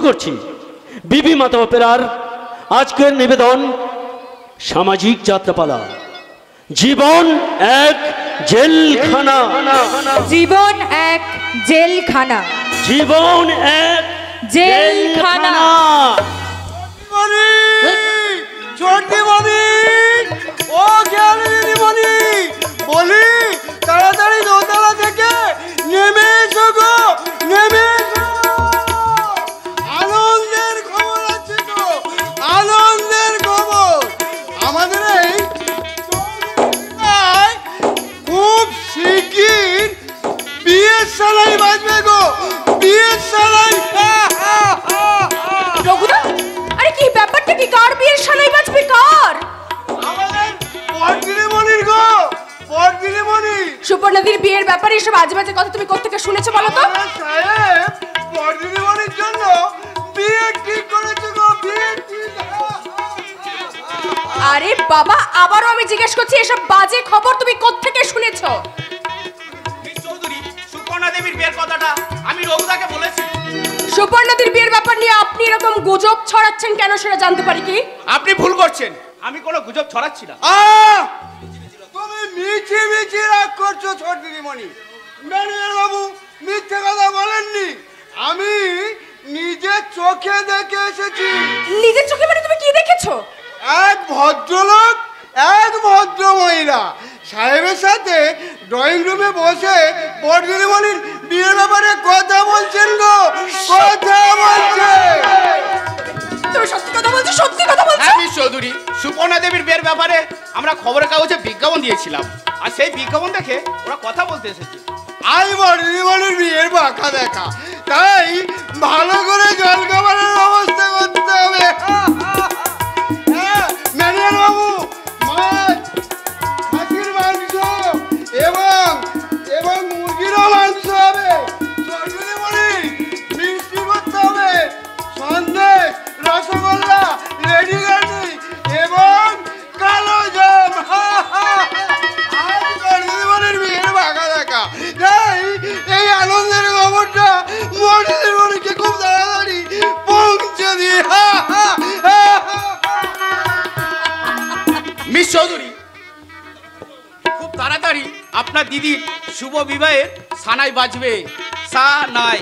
করছি বিবি মাতা অপেরার আজকের নিবেদন সামাজিক যাত্রাপালা জীবন এক জেলখানা। জীবন এক জেলখানা। জীবন এক জেলখানা। ও দিদিমণি বলি তাড়াতাড়ি দোতলা থেকে নেমে এসো গো, নেমে এসো। আনন্দের খবর আছে তো, আনন্দের খবর। আমাদের এই খুব শিগগির বিয়ের সালাই বাজবে গো, বিয়ের সালাই। রঘুদা, আরে কি ব্যাপারটা কি? কার বিয়ের সালাই বাজবে? কার? আমাদের বড়দিদিমণির গো, বড়দিদিমণি। সুপর্ণাদির বিয়ের ব্যাপারে এসব আজে বাজে কথা তুমি কোত্থেকে শুনেছো বলো তো? সাহেব বড়দিদিমণির জন্য বিয়ে ঠিক করেছে গো, বিয়ে ঠিক। আরে বাবা, আবারও আমি জিজ্ঞেস করছি এসব বাজে খবর তুমি কোত্থেকে শুনেছো? চৌধুরী, সুপর্ণা দেবীর বিয়ের কথাটা আমি রঘুদাকে বলেছি। সুপর্ণাদির বিয়ের ব্যাপার নিয়ে আপনি এরকম গুজব ছড়াচ্ছেন কেন সেটা জানতে পারি কি? আপনি ভুল করছেন, আমি কোনো গুজব ছড়াচ্ছি না। তুমি মিছি মিছি রাগ করছো ছোট দিদিমণি। ম্যানেজার বাবু মিথ্যে কথা বলেননি, আমি নিজের চোখে দেখে এসেছি। নিজের চোখে মানে তুমি কি দেখেছো? এক ভদ্রলোক, এক ভদ্র মহিলা সাহেবের সাথে ড্রয়িং রুমে বসে বড়দিদিমণির বিয়ের ব্যাপারে কথা বলছেন গো, কথা বলছে। তুমি সত্যি কথা বলছো? সত্যি কথা বলছো? হ্যাঁ মিস চৌধুরী, সুপর্ণা দেবীর বিয়ের ব্যাপারে আমরা খবরের কাগজে বিজ্ঞাপন দিয়েছিলাম, আর সেই বিজ্ঞাপন দেখে ওরা কথা বলতে এসেছে। আই বড়দিদিমণির বিয়ের বাঁকা দেখা, তাই ভালো করে জল খাবারের ব্যবস্থা করতে হবে। ম্যানেজার বাবু মাছ, খাসির মাংস এবং মুরগিরও মাংস হবে। বড়দিদিমণি মিষ্টি করতে হবে, সন্দেশ, রসগোল্লা, লেডি গার্ডি এবং কালো জাম। বড়দিদিমণির বিয়ের বাঁকা দেখা, তাই এই আনন্দের খবরটা বড়দিদিমণিকে খুব তাড়াতাড়ি পৌঁছে দিয়ে। মিস চৌধুরী, খুব তাড়াতাড়ি আপনার দিদির শুভ বিবাহের সানাই বাজবে, সানাই।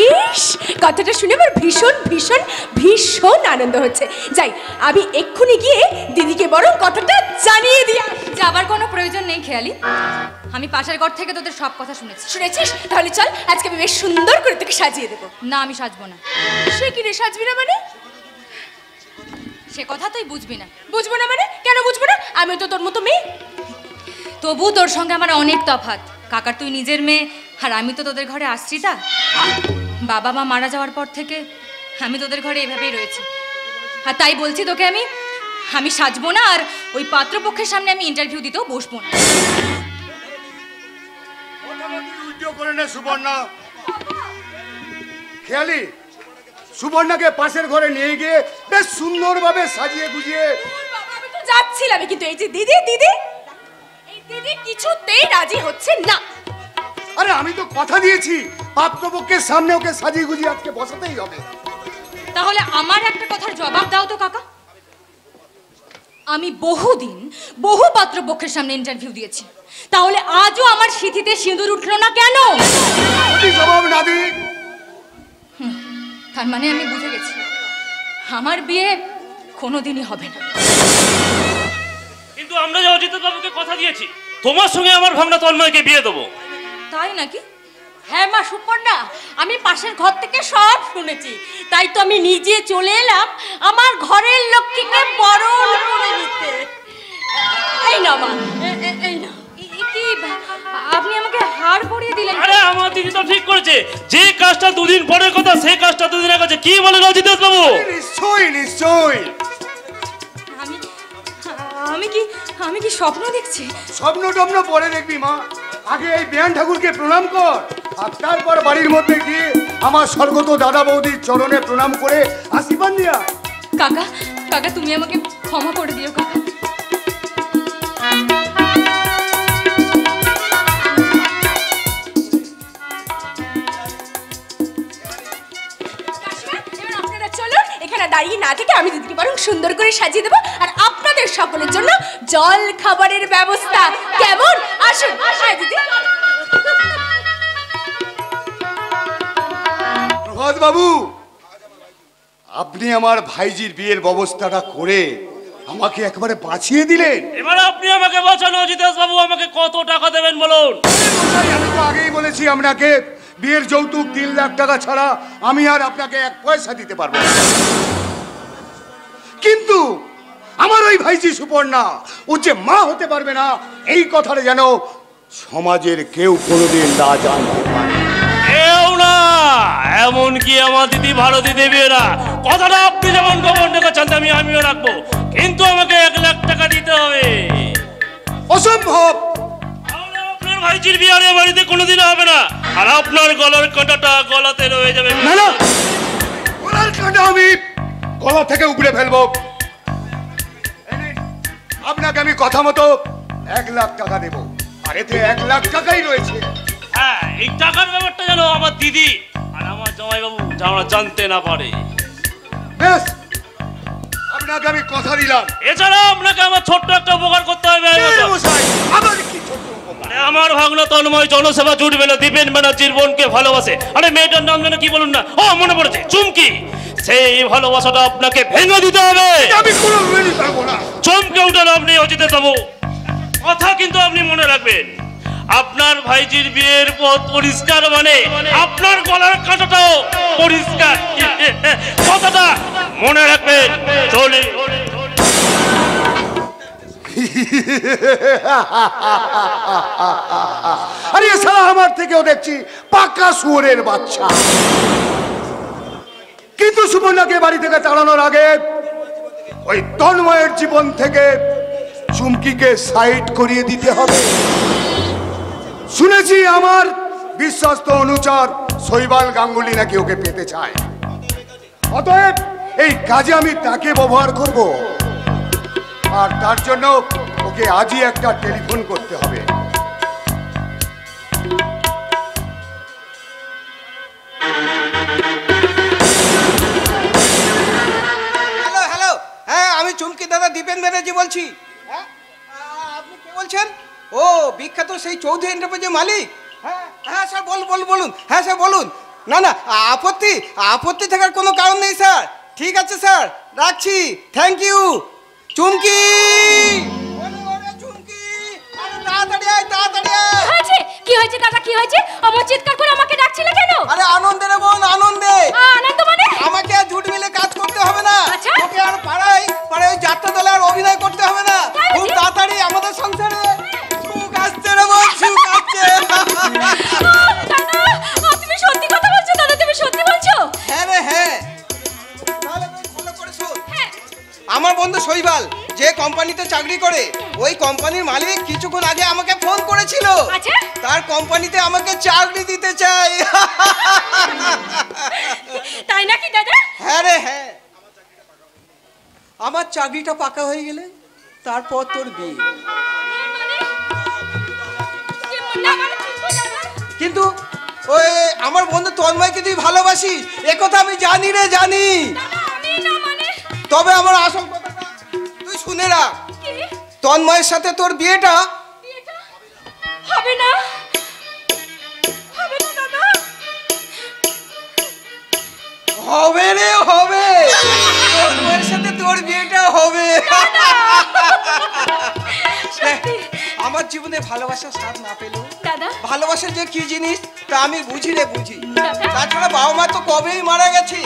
ইস, কথাটা শুনে আমার ভীষণ ভীষণ ভীষণ আনন্দ হচ্ছে। যাই, আমি এক্ষুনি গিয়ে দিদিকে বরং কথাটা জানিয়ে দিই। যাবার কোনো প্রয়োজন নেই খেয়ালি, আমি পাশের ঘর থেকে তোদের সব কথা শুনেছি। শুনেছিস? তাহলে চল, আজকে আমি বেশ সুন্দর করে তোকে সাজিয়ে দেবো। না, আমি সাজবো না। সে কি রে, সাজবি না মানে? সে কথা তুই বুঝবি না। বুঝবো না মানে? কেন বুঝবো না? আমি তো তোর মতো মেয়ে। তবু তোর সঙ্গে আমার অনেক তফাৎ। কাকার তুই নিজের মেয়ে, আর আমি তো তোদের ঘরে আশ্রিতা। বাবা মা মারা যাওয়ার পর থেকে আমি তোদের ঘরে এভাবেই রয়েছি। আর তাই বলছি তোকে, আমি সাজবো না, আর ওই পাত্রপক্ষের সামনে আমি ইন্টারভিউ দিতেও বসবো না। সুবর্ণা, খেয়ালি সুবর্ণাকে পাশের ঘরে নিয়ে গিয়ে বেশ সুন্দরভাবে সাজিয়ে গুজিয়ে। আমি তো যাচ্ছিলাম, কিন্তু এই যে দিদি, এই দিদি কিছুতেই রাজি হচ্ছে না। আরে আমি তো কথা দিয়েছি পাত্রপক্ষের সামনে ওকে সাজিয়ে গুজিয়ে আজকে বসাতেই হবে। তাহলে আমার একটা কথার জবাব দাও তো কাকা। আমি বহু পাত্রপক্ষের সামনে ইন্টারভিউ দিয়েছি, তাহলে আজও আমার সিঁথিতে সিঁদুর উঠলো না কেন? জবাব না দি। তার মানে আমি বুঝে গেছি আমার বিয়ে কোনোদিনই হবে না। কিন্তু আমরা যে অজিত বাবুকে কথা দিয়েছি তোমার সঙ্গে আমার ভাবনা তন্ময়কে বিয়ে দেবো। তাই নাকি? হ্যাঁ মা সুপর্ণা, আমি পাশের ঘর থেকে সব শুনেছি, তাই তো আমি নিজে চলে এলাম আমার ঘরের লক্ষ্মীকে বরণ করে নিতে। এই না মা, এই না। কি আপনি আমাকে হার পরিয়ে দিলেন? আরে আমার দিদি তো ঠিক করেছে, যে কাজটা দুদিন পরের কথা সেই কাজটা দুদিন আগে। কি বলেন অজিত বাবু? নিশ্চয়ই আমি কি স্বপ্ন দেখছি? স্বপ্ন টপ্ন পরে দেখবি মা, আগে এই বেয়ান ঠাকুরকে প্রণাম কর, আর তারপর বাড়ির মধ্যে গিয়ে আমার স্বর্গত দাদা বৌদির চরণে প্রণাম করে আশীর্বাদ দিয়া। কাকা তুমি আমাকে ক্ষমা করে দিও কাকা। দাঁড়িয়ে না থেকে আমি দিদিকে বরং সুন্দর করে সাজিয়ে দেবো, আর আপনাদের সকলের জন্য জল খাবারের ব্যবস্থা। কেমন? আসুন দিদি। প্রভাত বাবু, আপনি আমার ভাইজির বিয়ের ব্যবস্থাটা করে আমাকে একবারে বাঁচিয়ে দিলেন। এবার আপনি আমাকে বাঁচান অজিতেশ বাবু, আমাকে কত টাকা দেবেন বলুন। আমি তো আগেই বলেছি আপনাকে, বিয়ের যৌতুক 3 লাখ টাকা ছাড়া আমি আর আপনাকে 1 পয়সা দিতে পারবো না। কিন্তু আমার ওই ভাইজি সুপর্ণা, ও যে মা হতে পারবে না, এই কথাটা যেন সমাজের কেউ কোনোদিন না জানতে পারে। কেউ না, এমনকি আমার দিদি ভারতী দেবীরা। কথাটা আপনি যেমন গোপন রেখেছেন আমিও রাখবো, কিন্তু আমাকে 1 লাখ টাকা দিতে হবে। অসম্ভব। আপনার ভাইজির বিয়ে আর বাড়িতে কোনোদিন হবে না, আর আপনার গলার কাঁটাটা গলাতে রয়ে যাবে। না না, গলার কাঁটা আমি গলা থেকে উপড়ে ফেলবো। আপনাকে আমি কথা মতো 1 লাখ টাকা দেবো, আর এতে 1 লাখ টাকাই রয়েছে। হ্যাঁ, এই টাকার ব্যাপারটা যেন আমার দিদি আর আমার জামাইবাবু জানতে না পারে। বেশ, আপনাকে আমি কথা দিলাম। এছাড়া আপনাকে আমার ছোট্ট একটা উপকার করতে হবে। আমার ভাগনা তন্ময় জনসেবা জুটবে না, দীপেন ব্যানার্জির বোনকে ভালোবাসে। আরে মেয়েটার নাম যেন কি বলুন না, ও মনে পড়েছে, চুমকি। সেই ভালোবাসাটা আপনাকে ভেঙে দিতে হবে। আমি কোনোদিনই পারবো না। চমকে উঠেন আপনি অজিতেশ বাবু, কথা কিন্তু আপনি মনে রাখবেন। আপনার ভাইজির বিয়ের পথ পরিষ্কার মানে আপনার গলার কাঁটাটাও পরিষ্কার। কথাটা মনে রাখবেন। চলে আরে সালা আমার থেকেও দেখছি পাকা শুয়োরের বাচ্চা। কিন্তু সুপর্ণাকে বাড়ি থেকে তাড়ানোর আগে ওই তন্ময়ের জীবন থেকে চুমকিকে সাইড করিয়ে দিতে হবে। শুনেছি আমার বিশ্বস্ত অনুচর শৈবাল গাঙ্গুলি নাকি ওকে পেতে চায়। অতএব এই কাজে আমি তাকে ব্যবহার করব, আর তার জন্য ওকে আজই একটা টেলিফোন করতে হবে। হ্যালো হ্যালো, হ্যাঁ আমি চুমকি দাদা দীপেন ব্যানার্জি বলছি। হ্যাঁ, আপনি কে বলছেন? ও বিখ্যাত সেই চৌধুরী এন্টারপ্রাইজের মালিক। হ্যাঁ হ্যাঁ স্যার, বলুন। হ্যাঁ স্যার বলুন। না না, আপত্তি থাকার কোনো কারণ নেই স্যার। ঠিক আছে স্যার, রাখছি। Thank you. চুমকি, চুমকি, তাড়াতাড়ি আয়, তাড়াতাড়ি আয়। কি হয়েছে দাদা, কি হয়েছে? আমার চিৎকার করে আমাকে ডাকছিলে কেন? আরে আনন্দে রে বোন, আনন্দে। আনন্দ মানে? আমাকে আর ঝুট মিলে কাজ করতে হবে না। আচ্ছা। তোকে আর পাড়ায় যাত্রা দলে আর অভিনয় করতে হবে না। খুব তাড়াতাড়ি আমাদের সংসারে সুখ আসছে রে বোন, সুখ আসছে। দাদা, তুমি সত্যি কথা বলছো? দাদা তুমি সত্যি বলছো? হ্যাঁ রে হ্যাঁ। তাহলে তুই ভালো করে শোন। আমার বন্ধু শৈবাল যে কোম্পানিতে চাকরি করে, ওই কোম্পানির মালিক কিছুক্ষণ আগে আমাকে ফোন করেছিল। আচ্ছা। তার কোম্পানিতে আমাকে চাকরি দিতে চাই। তাই নাকি দাদা? হ্যাঁ রে হ্যাঁ। আমার চাকরিটা পাকা হয়ে গেলে তারপর তোর বিয়ে। কিন্তু ওই আমার বন্ধু তন্ময়কে তুই ভালোবাসিস, একথা আমি জানি রে, জানি। তবে আমার আসল কথাটা তুই শুনে রাখ। তন্ময়ের সাথে তোর বিয়েটা হবে না। হবে না দাদা। হবে রে, হবে। তন্ময়ের সাথে তোর বিয়েটা হবে। আমার জীবনে ভালোবাসার স্বাদ না পেলেও দাদা, ভালোবাসা যে কি জিনিস তা আমি বুঝি রে, বুঝি। দাদা। তাছাড়া বাবা মা তো কবেই মারা গেছে।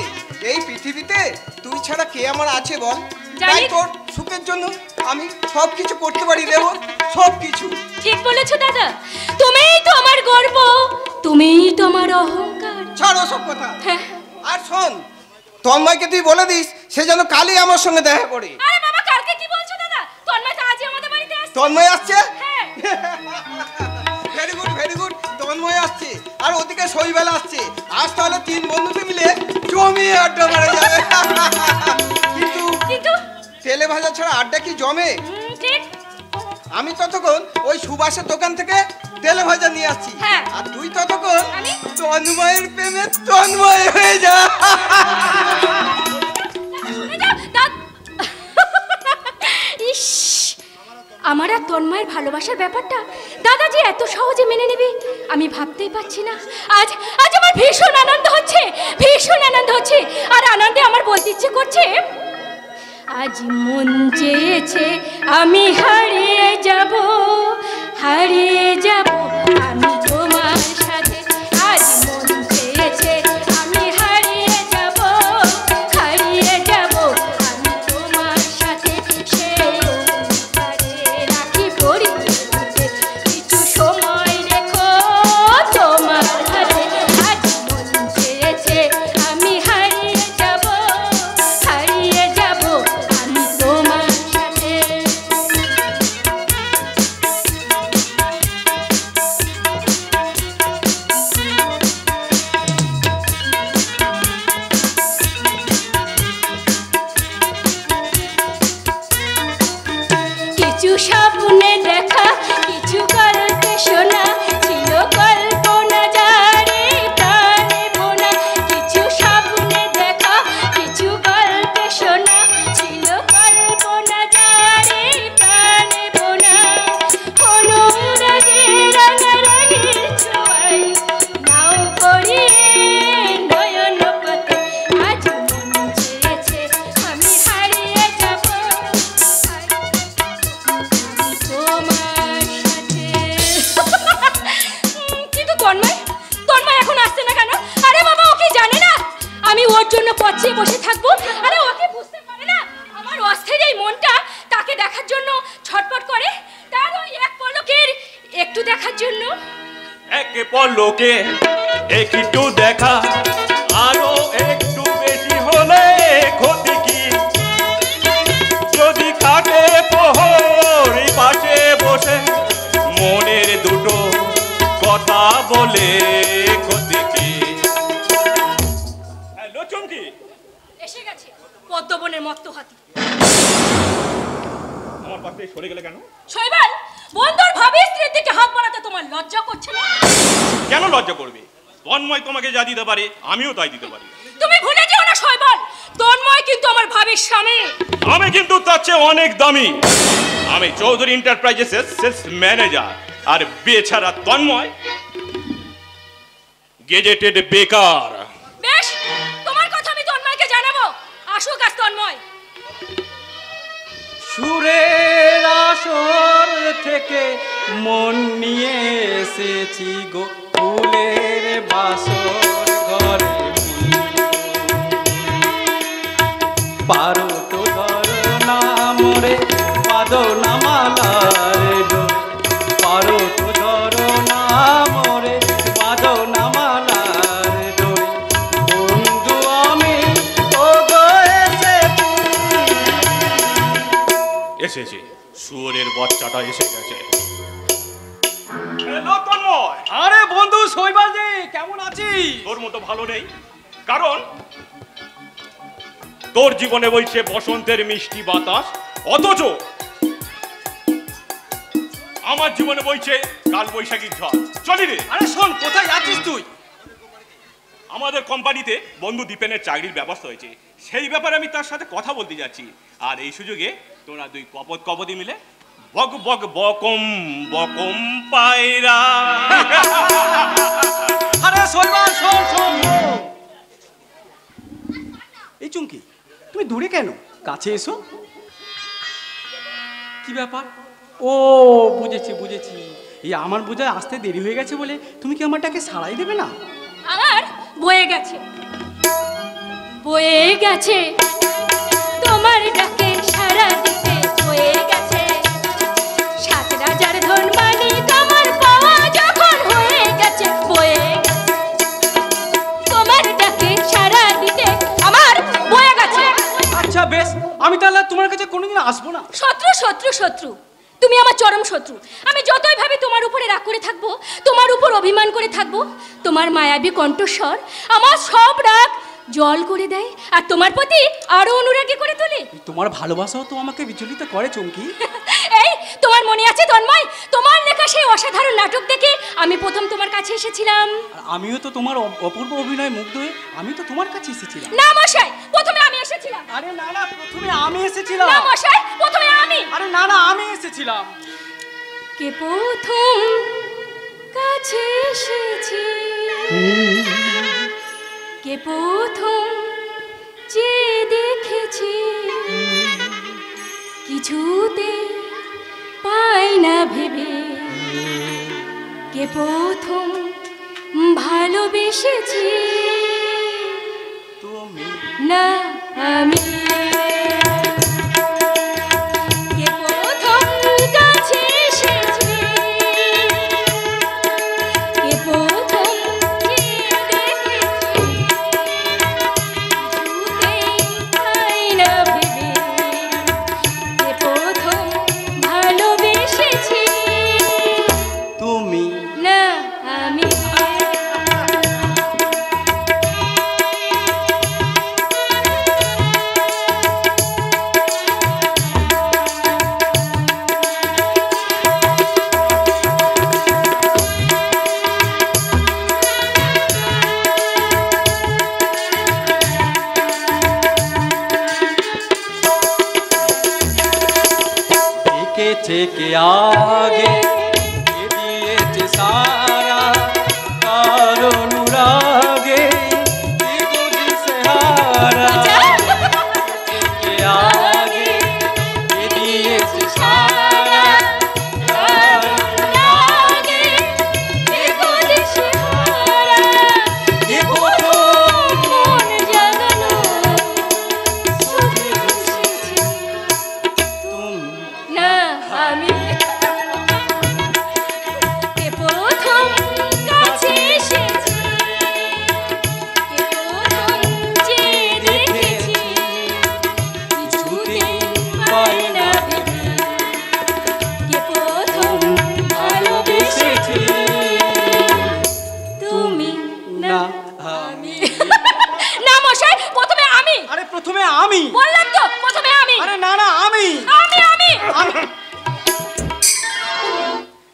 এই পৃথিবীতে তুই ছাড়া কে আমার আছে বল? তাই তোর সুখের জন্য আমি সব কিছু করতে পারি রে বোন, সব কিছু। ঠিক বলেছো দাদা, তুমিই তো আমার গর্ব, তুমিই তো আমার অহংকার। ছাড় ওসব কথা। হ্যাঁ। আর শোন, তন্ময়কে তুই বলে দিস সে যেন কালই আমার সঙ্গে দেখা করে। আরে বাবা, কালকে কি বলছো দাদা? তন্ময় তো আজই আমাদের বাড়িতে আসছে। তন্ময় আসছে? হ্যাঁ। Very good, very good. Tanmoy আসছে আর ওদিকে শৈবাল আসছে। আজ তাহলে 3 বন্ধুকে মিলে জমিয়ে আড্ডা মারা যাবে। কিন্তু তেলে ভাজা ছাড়া আড্ডা কি জমে? ঠিক। আমি ততক্ষণ ওই সুভাষের দোকান থেকে তেলে ভাজা নিয়ে আসছি। হ্যাঁ। আর তুই ততক্ষণ তন্ময়ের প্রেমে তন্ময় হয়ে যা। ভালোবাসার ব্যাপারটা দাদা যে এত সহজে মেনে নেবে আমি ভাবতেই পারছি না। আজ আজ আমার ভীষণ আনন্দ হচ্ছে, ভীষণ আনন্দ হচ্ছে। আর আনন্দে আমার বলতে ইচ্ছে করছে, আজ মন চেয়েছে আমি হারিয়ে যাব, হারিয়ে যাব আমি তোমার সাথে। আজ মন চেয়েছে আমি হারিয়ে যাব, হারিয়ে যাব আমি তোমার সাথে। সেই অনুসারে রাখি পরিচয়, কিছু সময় রেখো তোমার হাতে। আজ মন চেয়েছে আমি হারিয়ে যাব, হারিয়ে যাব আমি তোমার সাথে। কিছু স্বপ্নে দেখা, কিছু গল্পে শোনা, ছিল কল্পনা যারে প্রাণে বোনা। কিছু স্বপ্নে দেখা, কিছু গল্পে শোনা, ছিল কল্পনা যারে প্রাণে বোনা। অনুরাগে রাঙারাগির ছোঁয়ায় নাও পড়িয়ে নয়ন পথে। আজ মন চেয়েছে আমি হারিয়ে যাব, তোমার সাথে। কিন্তু তন্ময়, তন্ময় এখন আসছে না কেন? আরে বাবা, ও কি জানে না আমি ওর জন্য পচিয়ে বসে থাকবো? আরে ওকে বুঝতে পারে না আমার অস্থির এই মনটা তাকে দেখার জন্য ছটফট করে। তার ওই এক পলকের একটু দেখার জন্য। এক পলকে একটু দেখা, আরো একটু বেশি হলে ক্ষতি কি? যদি কাটে প্রহর পাশে বসে মনের দুটো কথা বলে ক্ষতি কি? হ্যালো চুমকি, এসে গেছে পদ্মবনের মত্ত হাতি। আমার পাশ থেকে সরে গেলে কেন? শৈবাল, বন্ধুর ভাবি স্ত্রীর দিকে হাত বাড়াতে তোমার লজ্জা করছে না? কেন লজ্জা করবে? তন্ময় তোমাকে যা দিতে পারে আমিও তাই দিতে পারি। তুমি ভুলে যেও না শৈবাল, তন্ময় কিন্তু আমার ভাবির স্বামী। আমি কিন্তু তার চেয়ে অনেক দামি। আমি চৌধুরী এন্টারপ্রাইজেসের সেলস ম্যানেজার, আর বেচারা তন্ময় গেজেটেড বেকার। বেশ, তোমার কথা আমি তন্ময়কে জানাবো। আসুক আজ তন্ময়। সুরের আসর থেকে মন নিয়ে এসেছি গো, ফুলের বাসর ঘরে। পারো তো ধরো না মোরে বাদনা মালার ডোরে। পারো তো ধরো না মোরে বাদনা মালার ডোরে। বন্ধু আমি ও গো এসেছি, শুয়োরের বাচ্চাটা এসে গেছে। হ্যালো তন্ময়। আরে বন্ধু শৈবালজি, কেমন আছিস? তোর মতো ভালো নেই, কারণ তোর জীবনে বইছে বসন্তের মিষ্টি বাতাস, অথচ আমার জীবনে বইছে কাল বৈশাখীর ঝড়। চলি রে। আরে শোন, কোথায় আছিস তুই? আমাদের কোম্পানিতে বন্ধু দীপেনের চাকরির ব্যবস্থা হয়েছে, সেই ব্যাপারে আমি তার সাথে কথা বলতে যাচ্ছি। আর এই সুযোগে তোরা দুই কপতি মিলে বক বক বকম বকম পায়রা। আরে শৈবাল শোন শোন। এই চুমকি, তুমি দূরে কেন? কাছে এসো। কি ব্যাপার? ও বুঝেছি বুঝেছি, এই আমার বোঝায় আসতে দেরি হয়ে গেছে বলে তুমি কি আমারটাকে সারাই দেবে না? আমার বয়ে গেছে, বয়ে গেছে তোমার ডাকে সারা দিতে। বয়ে গেছে সাত রাজার ধন মানিক আমার পাওয়া যখন হয়ে গেছে। বয়ে গেছে তোমার ডাকে সারা দিতে, আমার বয়ে গেছে। আচ্ছা বেশ, আমি তাহলে তোমার কাছে কোনোদিন আসবো না। শত্রু শত্রু শত্রু, তুমি আমার চরম শত্রু। আমি যতই ভাবে তোমার উপরে রাগ করে থাকবো, তোমার উপর অভিমান করে থাকবো, তোমার মায়াবী কণ্ঠস্বর আমার সব রাগ জল করে দেয় আর তোমার প্রতি আরো অনুরাগী করে তোলে। তোমার ভালোবাসাও তো আমাকে বিচলিত করে চমকি। এই তোমার মনে আছে তন্ময়, তোমার লেখা সেই অসাধারণ নাটক দেখে আমি প্রথম তোমার কাছে এসেছিলাম। আর আমিও তো তোমার অপূর্ব অভিনয় মুগ্ধ হয়ে আমি তো তোমার কাছে এসেছিলাম। না মশাই, প্রথমে আমি এসেছিলাম। আরে না না, প্রথমে আমি এসেছিলাম। না মশাই, প্রথমে আমি। আরে না না, আমি এসেছিলাম। কে প্রথম কাছে এসেছে, কে প্রথম যে দেখেছে, কিছুতে পাই না ভেবে, কে প্রথম ভালোবেসেছে, তুমি না আমি। কে প্রথম কাছে এসেছে, কে প্রথম যে দেখেছে, কিছুতেই পাই না ভেবে, কে প্রথম ভালোবেসেছে, তুমি না আমি। থেকে আগে এ দিয়েছে সারা, কার অনুরাগে কি বুঝিছে হারা। থেকে আগে এ দিয়েছে সারা, কার অনুরাগে কি বুঝিছে হারা। এ প্রথম মন জাগানো সুখে বসেছে, তুমি না আমি। কে প্রথম কাছে এসেছে, কে প্রথম যে দেখেছে, কিছুতেই পাই না ভেবে, কে প্রথম ভালোবেসেছে, তুমি না আমি। না মশাই, প্রথমে আমি। আরে প্রথমে আমি বললাম তো প্রথমে আমি। আরে না না আমি আমি আমি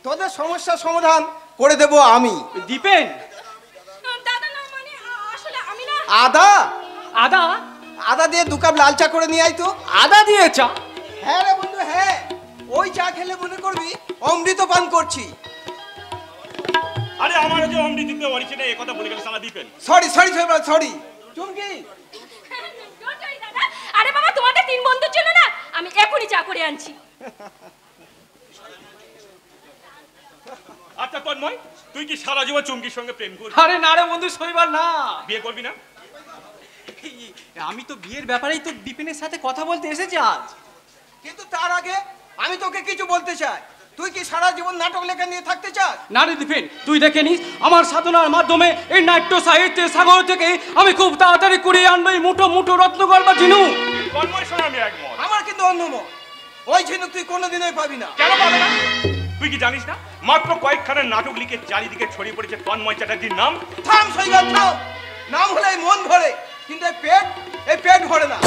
তোদের সমস্যার সমাধান করে দেব আমি। দীপেন দাদা না মানে আসলে আমি না। আদা আদা আদা দিয়ে 2 কাপ লাল চা করে নিয়ে আয় তো। আদা দিয়ে চা? হ্যাঁ রে বন্ধু, হ্যাঁ। ওই চা খেলে মনে করবি অমৃত পান করছি। আরে আমার যে অমৃত দিতে পারছি না, এ কথা বলে গেল সালা দীপেন। সরি সরি সরি চুমকি, দাদা, আরে বাবা তোমাদের 3 বন্ধুর জন্য না আমি এখনই চা করে আনছি। আচ্ছা তন্ময়, তুই কি সারা জীবন চুমকির সঙ্গে প্রেম করবি? আরে না রে বন্ধু, শৈবার না। বিয়ে করবি না? আমি তো বিয়ের ব্যাপারেই তো দীপেনের সাথে কথা বলতে এসেছি আজ। কিন্তু তার আগে আমি তোকে কিছু বলতে চাই। তুই কি সারা জীবন নাটক লেখা নিয়ে থাকতে চাস? না রে দীপেন, তুই দেখে নিস আমার সাধনার মাধ্যমে এই নাট্য সাহিত্যের সাগর থেকে আমি খুব তাড়াতাড়ি কুড়িয়ে আনবো এই মুঠো মুঠো রত্নগর বা ঝিনুক। তন্ময়ের সঙ্গে আমি একমত। আমার কিন্তু অন্যমত। ওই ঝিনুক তুই কোনোদিনই পাবি না। কেন পাবে না? তুই কি জানিস না মাত্র কয়েকখানা নাটক লিখে চারিদিকে ছড়িয়ে পড়েছে তন্ময় চ্যাটার্জির নাম? থাম সৈবাল থাম। নাম হলে মন ভরে, কিন্তু এই পেট ভরে না।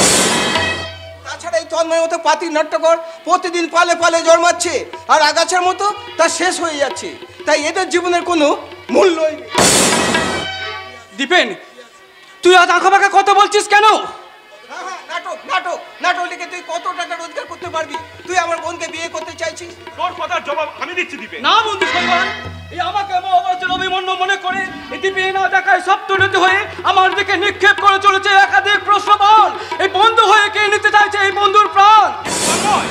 তাছাড়া এই তন্ময় মতো পাতি নাট্যকর প্রতিদিন পালে পালে জন্মাচ্ছে, আর আগাছার মতো তা শেষ হয়ে যাচ্ছে। তাই এদের জীবনের কোনো মূল্যই নেই। দীপেন, তুই আজ আঁকা বাঁকা কথা বলছিস কেন? হ্যাঁ হ্যাঁ, নাটক নাটক নাটক লিখে তুই কত টাকা রোজগার করতে পারবি? তুই আমার বোনকে বিয়ে করতে চাইছিস? তোর কথার জবাব আমি দিচ্ছি দীপেন। না বন্ধু শৈবাল, এই আমাকে মহাভারতের অভিমন্যু মনে করে এই দীপে না দেখায় সপ্তনীতি হয়ে আমার দিকে নিক্ষেপ করে চলেছে একাধিক প্রশ্নবল। এই বন্ধু হয়ে কে নিতে চাইছে এই বন্ধুর প্রাণ?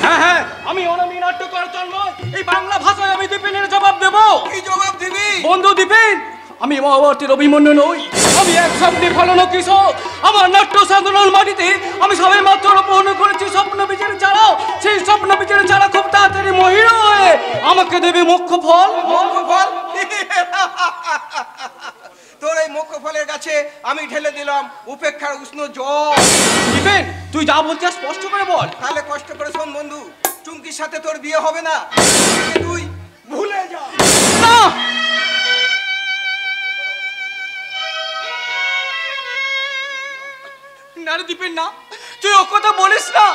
হ্যাঁ হ্যাঁ, আমি অনামী নাট্যকার তন্ময়, এই বাংলা ভাষায় আমি দীপেনের জবাব দেব। কি জবাব দিবি? বন্ধু দীপেন, আমি মহাভারতের অভিমন্যু নই, আমি এক স্বপ্নে ফলানো কৃষক। আমার নাট্য সাধনার মাটিতে আমি সবে মাত্র রোপণ করেছি স্বপ্ন বীজের চারা। সেই স্বপ্ন বীজের চারা খুব তাড়াতাড়ি মহিলা হয়ে আমাকে দেবে মুখ্য ফল। মুখ্য ফল? তোর এই মুখ্য ফলের কাছে আমি ঢেলে দিলাম উপেক্ষার উষ্ণ জল। দীপেন, তুই যা বলতে স্পষ্ট করে বল। তাহলে কষ্ট করে শোন বন্ধু, চুমকির সাথে তোর বিয়ে হবে না। তুই ভুলে যা। না, না রে দীপেন না, তুই ও কথা বলিস না।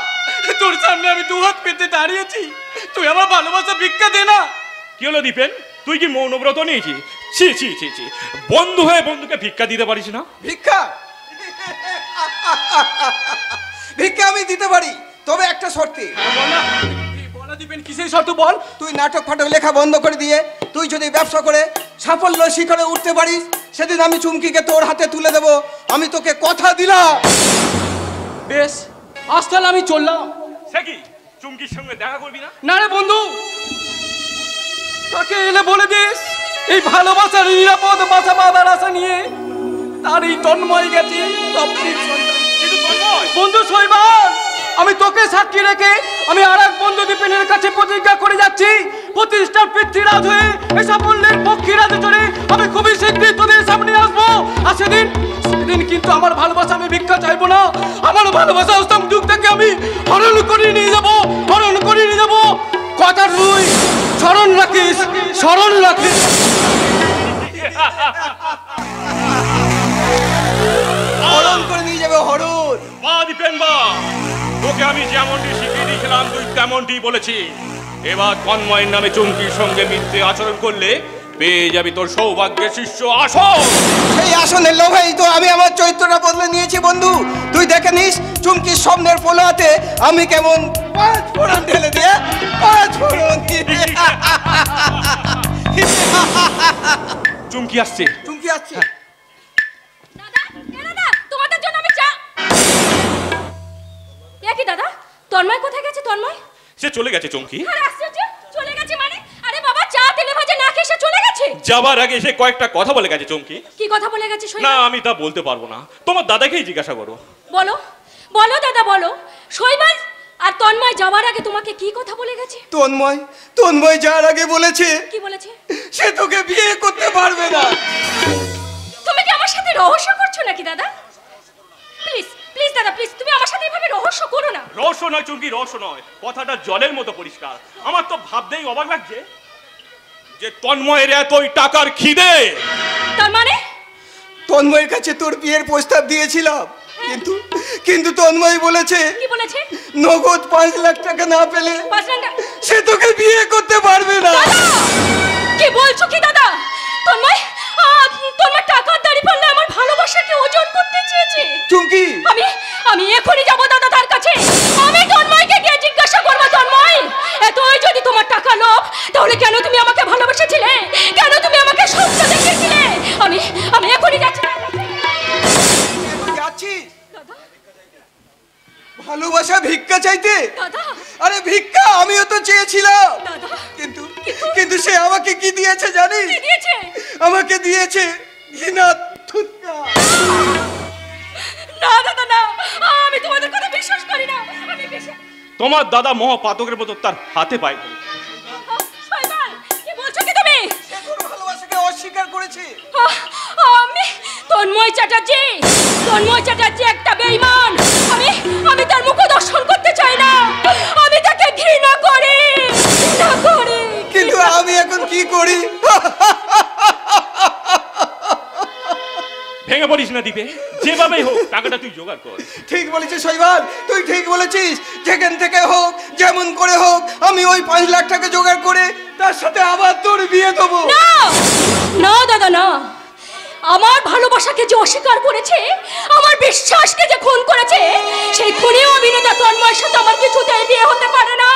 তোর সামনে আমি 2 হাত পেতে দাঁড়িয়েছি, তুই আমার ভালোবাসা ভিক্ষা দে না। কি হলো দীপেন, তুই কি মৌনব্রত নিয়েছিস? ছি ছি ছি ছি, বন্ধু হয়ে বন্ধুকে ভিক্ষা দিতে পারিস না? ভিক্ষা? ভিক্ষা আমি দিতে পারি, তবে একটা শর্তে। বলা দীপেন কিসের শর্ত বল? তুই নাটক ফাটক লেখা বন্ধ করে দিয়ে তুই যদি ব্যবসা করে সাফল্য শিখরে উঠতে পারিস, সেদিন আমি চুমকিকে তোর হাতে তুলে দেব। আমি তোকে কথা দিলাম। বেশ, আজ তাহলে আমি চললাম। সে কি চুমকির সঙ্গে দেখা করবি না? না রে বন্ধু, তাকে এলে বলে দিস এই ভালোবাসার নিরাপদ বাসা বাঁধার আশা নিয়ে তার এই তন্ময় গেছে স্বপ্নের সন্ধানে। কিন্তু তন্ময়, বন্ধু শৈবাল, আমি তোকে সাক্ষী রেখে আমি আর এক বন্ধু দীপেনের কাছে প্রতিজ্ঞা করে যাচ্ছি, প্রতিষ্ঠার পৃথ্বীরাজ হয়ে এই সাফল্যের পক্ষীরাজে চড়ে আমি খুবই শীঘ্রই তোদের সামনে আসবো। আর সেদিন কিন্তু আমার ভালোবাসা আমি ভিক্ষা চাইবো না, আমার ভালোবাসা অষ্টম যুগ থেকে আমি হরণ করে নিয়ে যাবো, হরণ করে নিয়ে যাবো। কথা তুই স্মরণ রাখিস, স্মরণ রাখিস। হরণ করে নিয়ে যাবে, হরণ। বা দীপেন বা, তোকে আমি যেমনটি শিখিয়ে দিয়েছিলাম তুই তেমনটি বলেছি। এবার তন্ময়ের নামে চুমকির সঙ্গে মিথ্যে আচরণ করলে পেয়ে যাবি তোর সৌভাগ্যের শীর্ষ আসন। সেই আসনের লোভেই তো আমি আমার চরিত্রটা বদলে নিয়েছি বন্ধু। তুই দেখে নিস চুমকির স্বপ্নের পোলাতে আমি কেমন 5 ফোড়ন ঢেলে দিয়ে 5 ফোড়ন চুমকি আসছে। চুমকি আসছে। দাদা, এ দাদা, তোমাদের জন্য আমি চা। এ কি দাদা, তন্ময় কোথায় গেছে? তন্ময় সে চলে গেছে চুমকি। আরে আশ্চর্য, চলে গেছে মানে? আরে বাবা, চা তেলে ভাজা না খেয়ে সে চলে গেছে। যাবার আগে সে কয়েকটা কথা বলে গেছে চুমকি। কি কথা বলে গেছে না, শৈবাল? আমি তা বলতে পারবো না, তোমার দাদাকেই জিজ্ঞাসা করো। বলো বলো দাদা, বলো। শৈবাল আর তন্ময় যাওয়ার আগে তোমাকে কি কথা বলে গেছে? তন্ময় যার আগে বলেছে কি বলেছে? সে তোকে বিয়ে করতে পারবে না। তুমি কি আমার সাথে রহস্য করছো নাকি দাদা? প্লিজ প্লিজ দাদা, প্লিজ তুমি আমার সাথে এভাবে রহস্য করো না। রহস্য নয় চুমকি, রহস্য নয়, কথাটা জলের মতো পরিষ্কার। আমার তো ভাবতেই অবাক লাগছে যে তন্ময়ের এতই টাকার খিদে। তার মানে তন্ময়ের কাছে তোর বিয়ের প্রস্তাব দিয়েছিলাম, কিন্তু তন্ময় বলেছে কি বলেছে? নগদ 5 লাখ টাকা না পেলে 5 লাখ টাকা? সে তোকে বিয়ে করতে পারবে না। কি বলছো কি দাদা? তন্ময় টাকার দাড়ি পাল্লে আমার ভালোবাসাকে ওজন করতে চেয়েছে। চুমকি, আমি এখনই যাব দাদা তার কাছে। আমি তন্ময়কে গিয়ে জিজ্ঞাসা করব, তন্ময় এতই যদি তোমার টাকা লোভ, তাহলে কেন তুমি আমাকে ভালোবেসেছিলে? কেন তুমি আমাকে স্বপ্ন দেখিয়েছিলে? আমি এখনই যাচ্ছি। যাচ্ছিস ভালোবাসা ভিক্ষা চাইতে? দাদা, আরে ভিক্ষা আমিও তো চেয়েছিলাম, দাদা, কিন্তু সে আমাকে কি দিয়েছে জানিস? কি দিয়েছে? আমাকে দিয়েছে ঘৃণা থুতকা। না দাদা না, আমি তোমাদের কথা বিশ্বাস করি না। আমি বিশ্বাস। তোমার দাদা মহাপাতকের মতো তার হাতে পায়। শৈবাল, কি বলছো কি তুমি? সে তোর ভালোবাসাকে অস্বীকার করেছে। আমি তন্ময় চ্যাটার্জি একটা বেঈমান। আমি তার মুখ দর্শন করতে চাই না। আমি তাকে ঘৃণা করি। কিন্তু আমি এখন কি করি? ভেঙে পড়িস না দীপে, যেভাবেই হোক টাকাটা তুই জোগাড় কর। ঠিক বলেছিস শৈবাল, তুই ঠিক বলেছিস। যেখান থেকে হোক, যেমন করে হোক, আমি ওই 5 লাখ টাকা জোগাড় করে তার সাথে আবার তোর বিয়ে দেবো। না দাদা না, আমার ভালোবাসাকে যে অস্বীকার করেছে, আমার বিশ্বাসকে যে খুন করেছে, সেই খুনি অভিনেতা তন্ময়ের সাথে আমার কিছুতেই বিয়ে হতে পারে না।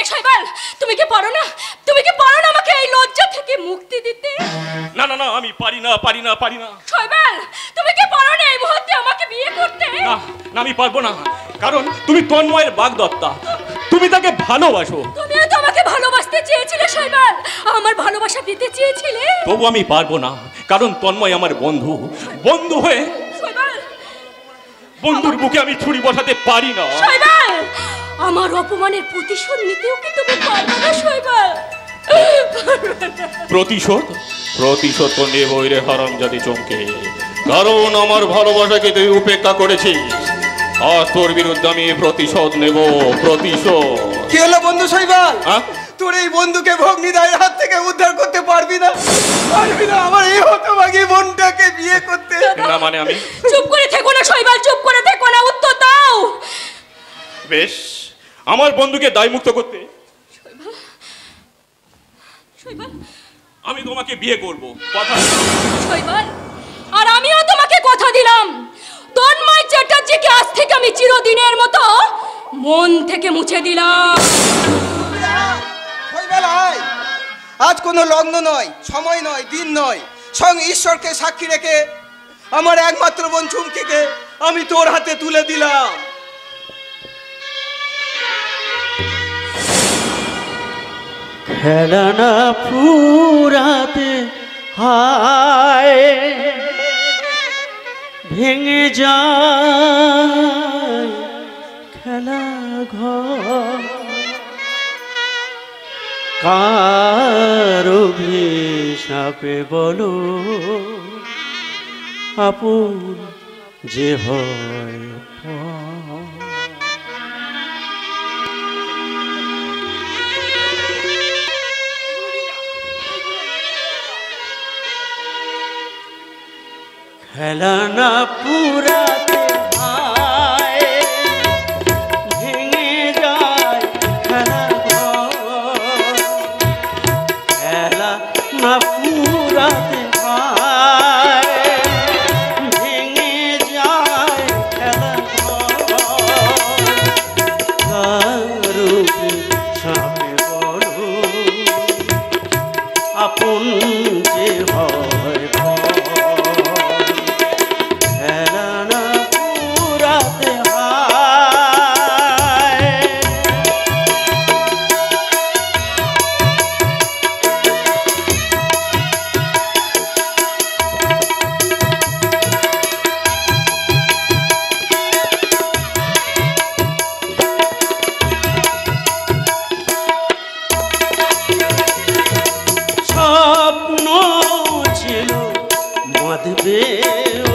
শৈবাল, তুমি কি পারো না আমাকে এই লজ্জা থেকে মুক্তি দিতে? না, আমি পারি না। শৈবাল, তুমি কি পারো না এই মুহূর্তে আমাকে বিয়ে করতে? না, আমি পারবো না, কারণ তুমি তন্ময়ের বাগদত্তা, তুমি তাকে ভালোবাসো। তুমিও তো আমাকে ভালোবাসতে চেয়েছিলে শৈবাল, আমার ভালোবাসা দিতে চেয়েছিলে। তবু আমি পারবো না, কারণ তন্ময় আমার বন্ধু হয়ে বন্ধুর বুকে আমি ছুরি বসাতে পারি না। শৈবাল, আমার অপমানের প্রতিশোধ নিতেও কি তুমি পারবে না শৈবাল? প্রতিশোধ তো নেবই রে হারামজাদি চমকে, কারণ আমার ভালোবাসাকে তুই উপেক্ষা করেছিস। আজ তোর বিরুদ্ধে আমি প্রতিশোধ নেব, প্রতিশোধ। কি হলো বন্ধু শৈবাল? তোর এই বন্ধুকে ভগ্নিদায়ের হাত থেকে উদ্ধার করতে পারবি না আমার এই হতভাগী বোনটাকে বিয়ে করতে? না মানে আমি? চুপ করে থেকো না শৈবাল, চুপ করে থেকো না, উত্তর দাও। বেশ, আমার বন্ধুকে দায়মুক্ত করতে আমি তোমাকে বিয়ে করব, কথা। শৈবাল, আর আমিও তোমাকে কথা দিলাম, তন্ময় চ্যাটার্জিকে আজ থেকে আমি চিরদিনের মতো মন থেকে মুছে দিলাম। আজ কোনো লগ্ন নয়, সময় নয়, দিন নয়, স্বয়ং ঈশ্বরকে সাক্ষী রেখে আমার একমাত্র বোন চুমকিকে আমি তোর হাতে তুলে দিলাম। খেলানা ফুরাতে হায় ভেঙে যায় খেলা ঘর, কার অভিশাপে বলো আপন যে হয় পর। খেলানা পুরাতে হায় ভেঙে যায় খেলা ঘর, খেলা না পুরাতে হায় ভেঙে যায় খেলা ঘর, কারুকে সামনে বলো আপন যে হয় পর।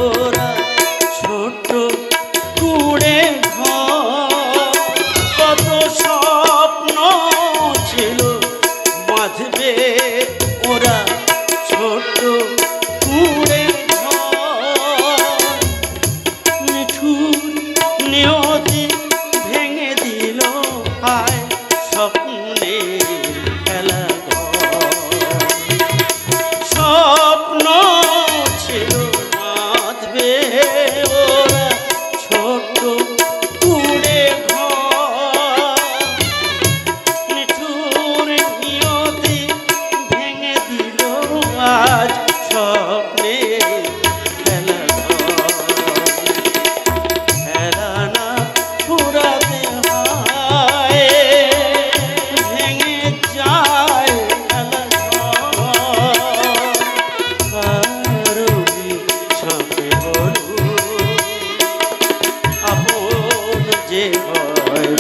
ওরা ছোট কুড়ে ঘর, কত স্বপ্ন ছিল বাঁধবে ওরা ছোট কুড়ে ঘর, নিঠুর নিয়তি ভেঙে দিল হায় স্বপ্নের খেলা ঘর, স্বপ্ন ওরা ছোট কুড়ে ঘর, নিঠুর নিয়তি ভেঙে দিল আজ স্বপ্নে খেলা ঘর, খেলা না ফুরাতে হায় ভেঙে যায় খেলা ঘর, যে হয়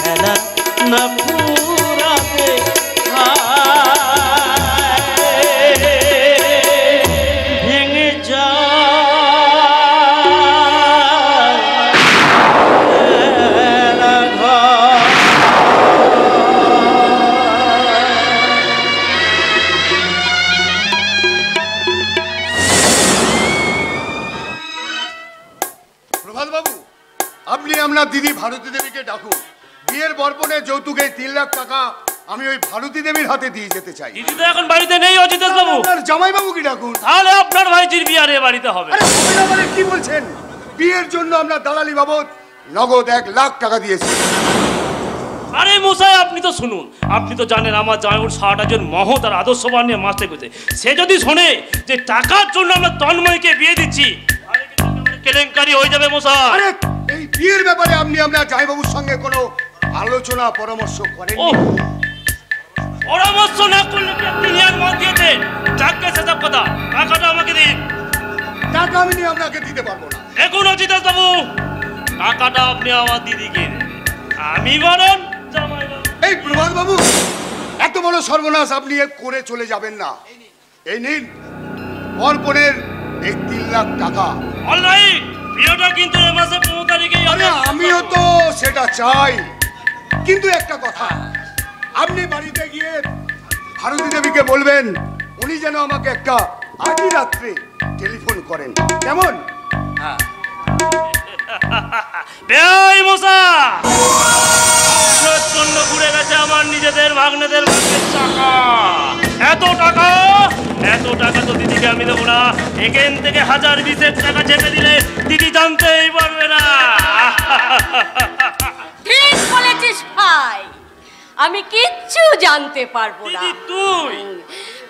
খেলা না পুরাতে ভেঙে যায় খেলা ঘর। প্রভাতবাবু, আপনি আপনার দিদি ভারতী দেবীকে ডাকুন। বিয়ের বর্পণে যৌতুকে 3 লাখ টাকা আমি ওই ভারতী দেবীর হাতে দিয়ে যেতে চাই। দিদি তো এখন বাড়িতে নেই অজিতেশ বাবু। আপনার জামাইবাবু কি ডাকুন। তাহলে আপনার ভাইজির বিয়ে আর এ বাড়িতে হবে। আরে মানে কি বলছেন? বিয়ের জন্য আমরা দালালি বাবদ নগদ 1 লাখ টাকা দিয়েছি। আরে মশাই, আপনি তো শুনুন, আপনি তো জানেন আমার জামাইবাবুর সারাটা জন মহৎ আর আদর্শবান নিয়ে মাস্টার করছে। সে যদি শোনে যে টাকার জন্য আমরা তন্ময়কে বিয়ে দিচ্ছি, কেলেঙ্কারি হয়ে যাবে মশাই। আরে এই বিয়ের ব্যাপারে আপনি আপনার জামাইবাবুর সঙ্গে কোনো আলোচনা পরামর্শ করেন? পরামর্শ না করলে তিনি আর মত দিয়েছেন। যাকে সেসব কথা, টাকাটা আমাকে দিন। টাকা আমি আপনাকে দিতে পারবো না। দেখুন অজিতেশ বাবু, টাকাটা আপনি আমার দিদিকে দেন, আমি বরং জামাইবাবু। এই প্রভাত বাবু, এত বড় সর্বনাশ আপনি করে চলে যাবেন না। এই নিন বরপণের এই 3 লাখ টাকা। অলরাইট, বিয়েটা কিন্তু এই মাসে 15 তারিখেই হবে। আমিও তো সেটা চাই, কিন্তু একটা কথা, আপনি বাড়িতে গিয়ে ভারতী দেবীকে বলবেন উনি যেন আমাকে একটা আজই রাত্রে টেলিফোন করেন, কেমন? বেআই মশা প্রচন্ড ঘুরে গেছে আমার নিজেদের ভাগ্নেদের ভাগ্যের টাকা। এত টাকা তো দিদিকে আমি দেবো না। এখান থেকে 1020 টাকা চেপে দিলে দিদি জানতেই পারবে না। ঠিক বলেছিস ভাই, আমি কিচ্ছু জানতে পারবো না। দিদি তুই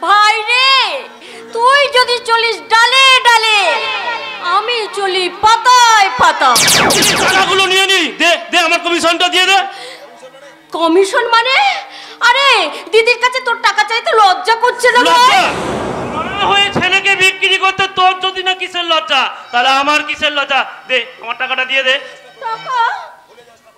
ভাই রে, তুই যদি চলিস ডালে ডালে, আমি চলি পাতায় পাতায়। টাকাগুলো নিয়ে নি, দে দে আমার কমিশনটা দিয়ে দে। কমিশন মানে? আরে দিদির কাছে তোর টাকা চাইতে লজ্জা করছে না ভাই? লজ্জা না হয়ে ছেলেকে বিক্রি করতে তোর যদি না কিসের লজ্জা, তাহলে আমার কিসের লজ্জা? দে আমার টাকাটা দিয়ে দে। টাকা?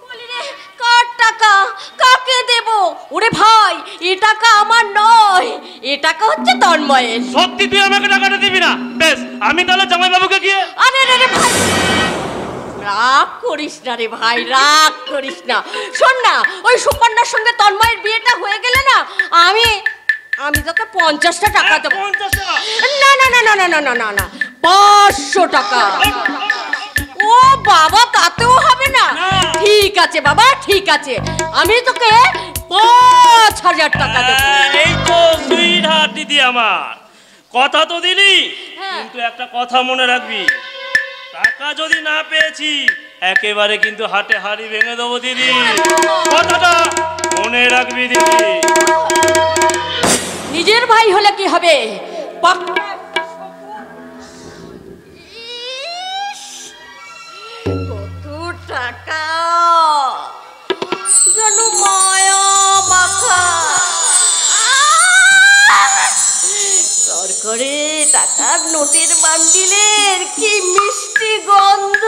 বলি রে, কার টাকা? কাকে দেব? ওরে ভাই, এ টাকা আমার নয়, এ টাকা হচ্ছে তন্ময়ের। সত্যি তুই আমাকে টাকাটা দিবি না? বেশ, আমি তাহলে জামাইবাবুকে গিয়ে। আরে রে রে ভাই, রাগ করিস না রে ভাই, রাগ করিস না। শোন না, ওই সুকন্যার সঙ্গে তন্ময়ের বিয়েটা হয়ে গেলে না, আমি তোকে 50টা টাকা দেবো। 50 টাকা? না না না না না না না না না, 500 টাকা। ও বাবা, তাতেও হবে না? ঠিক আছে বাবা, ঠিক আছে, আমি তোকে 5000 টাকা দেবো। এই তো সুইট হার্ট দিদি আমার, কথা তো দিলি, কিন্তু একটা কথা মনে রাখবি, টাকা যদি না পেয়েছি একেবারে কিন্তু হাটে হাড়ি ভেঙে দেবো দিদি। কথাটা মনে রাখবি দিদি। নিজের ভাই হলে কি হবে, কত টাকা যেন মায়া মাখা করে টাকার নোটের বান্ডিলের কি মিষ্টি গন্ধ।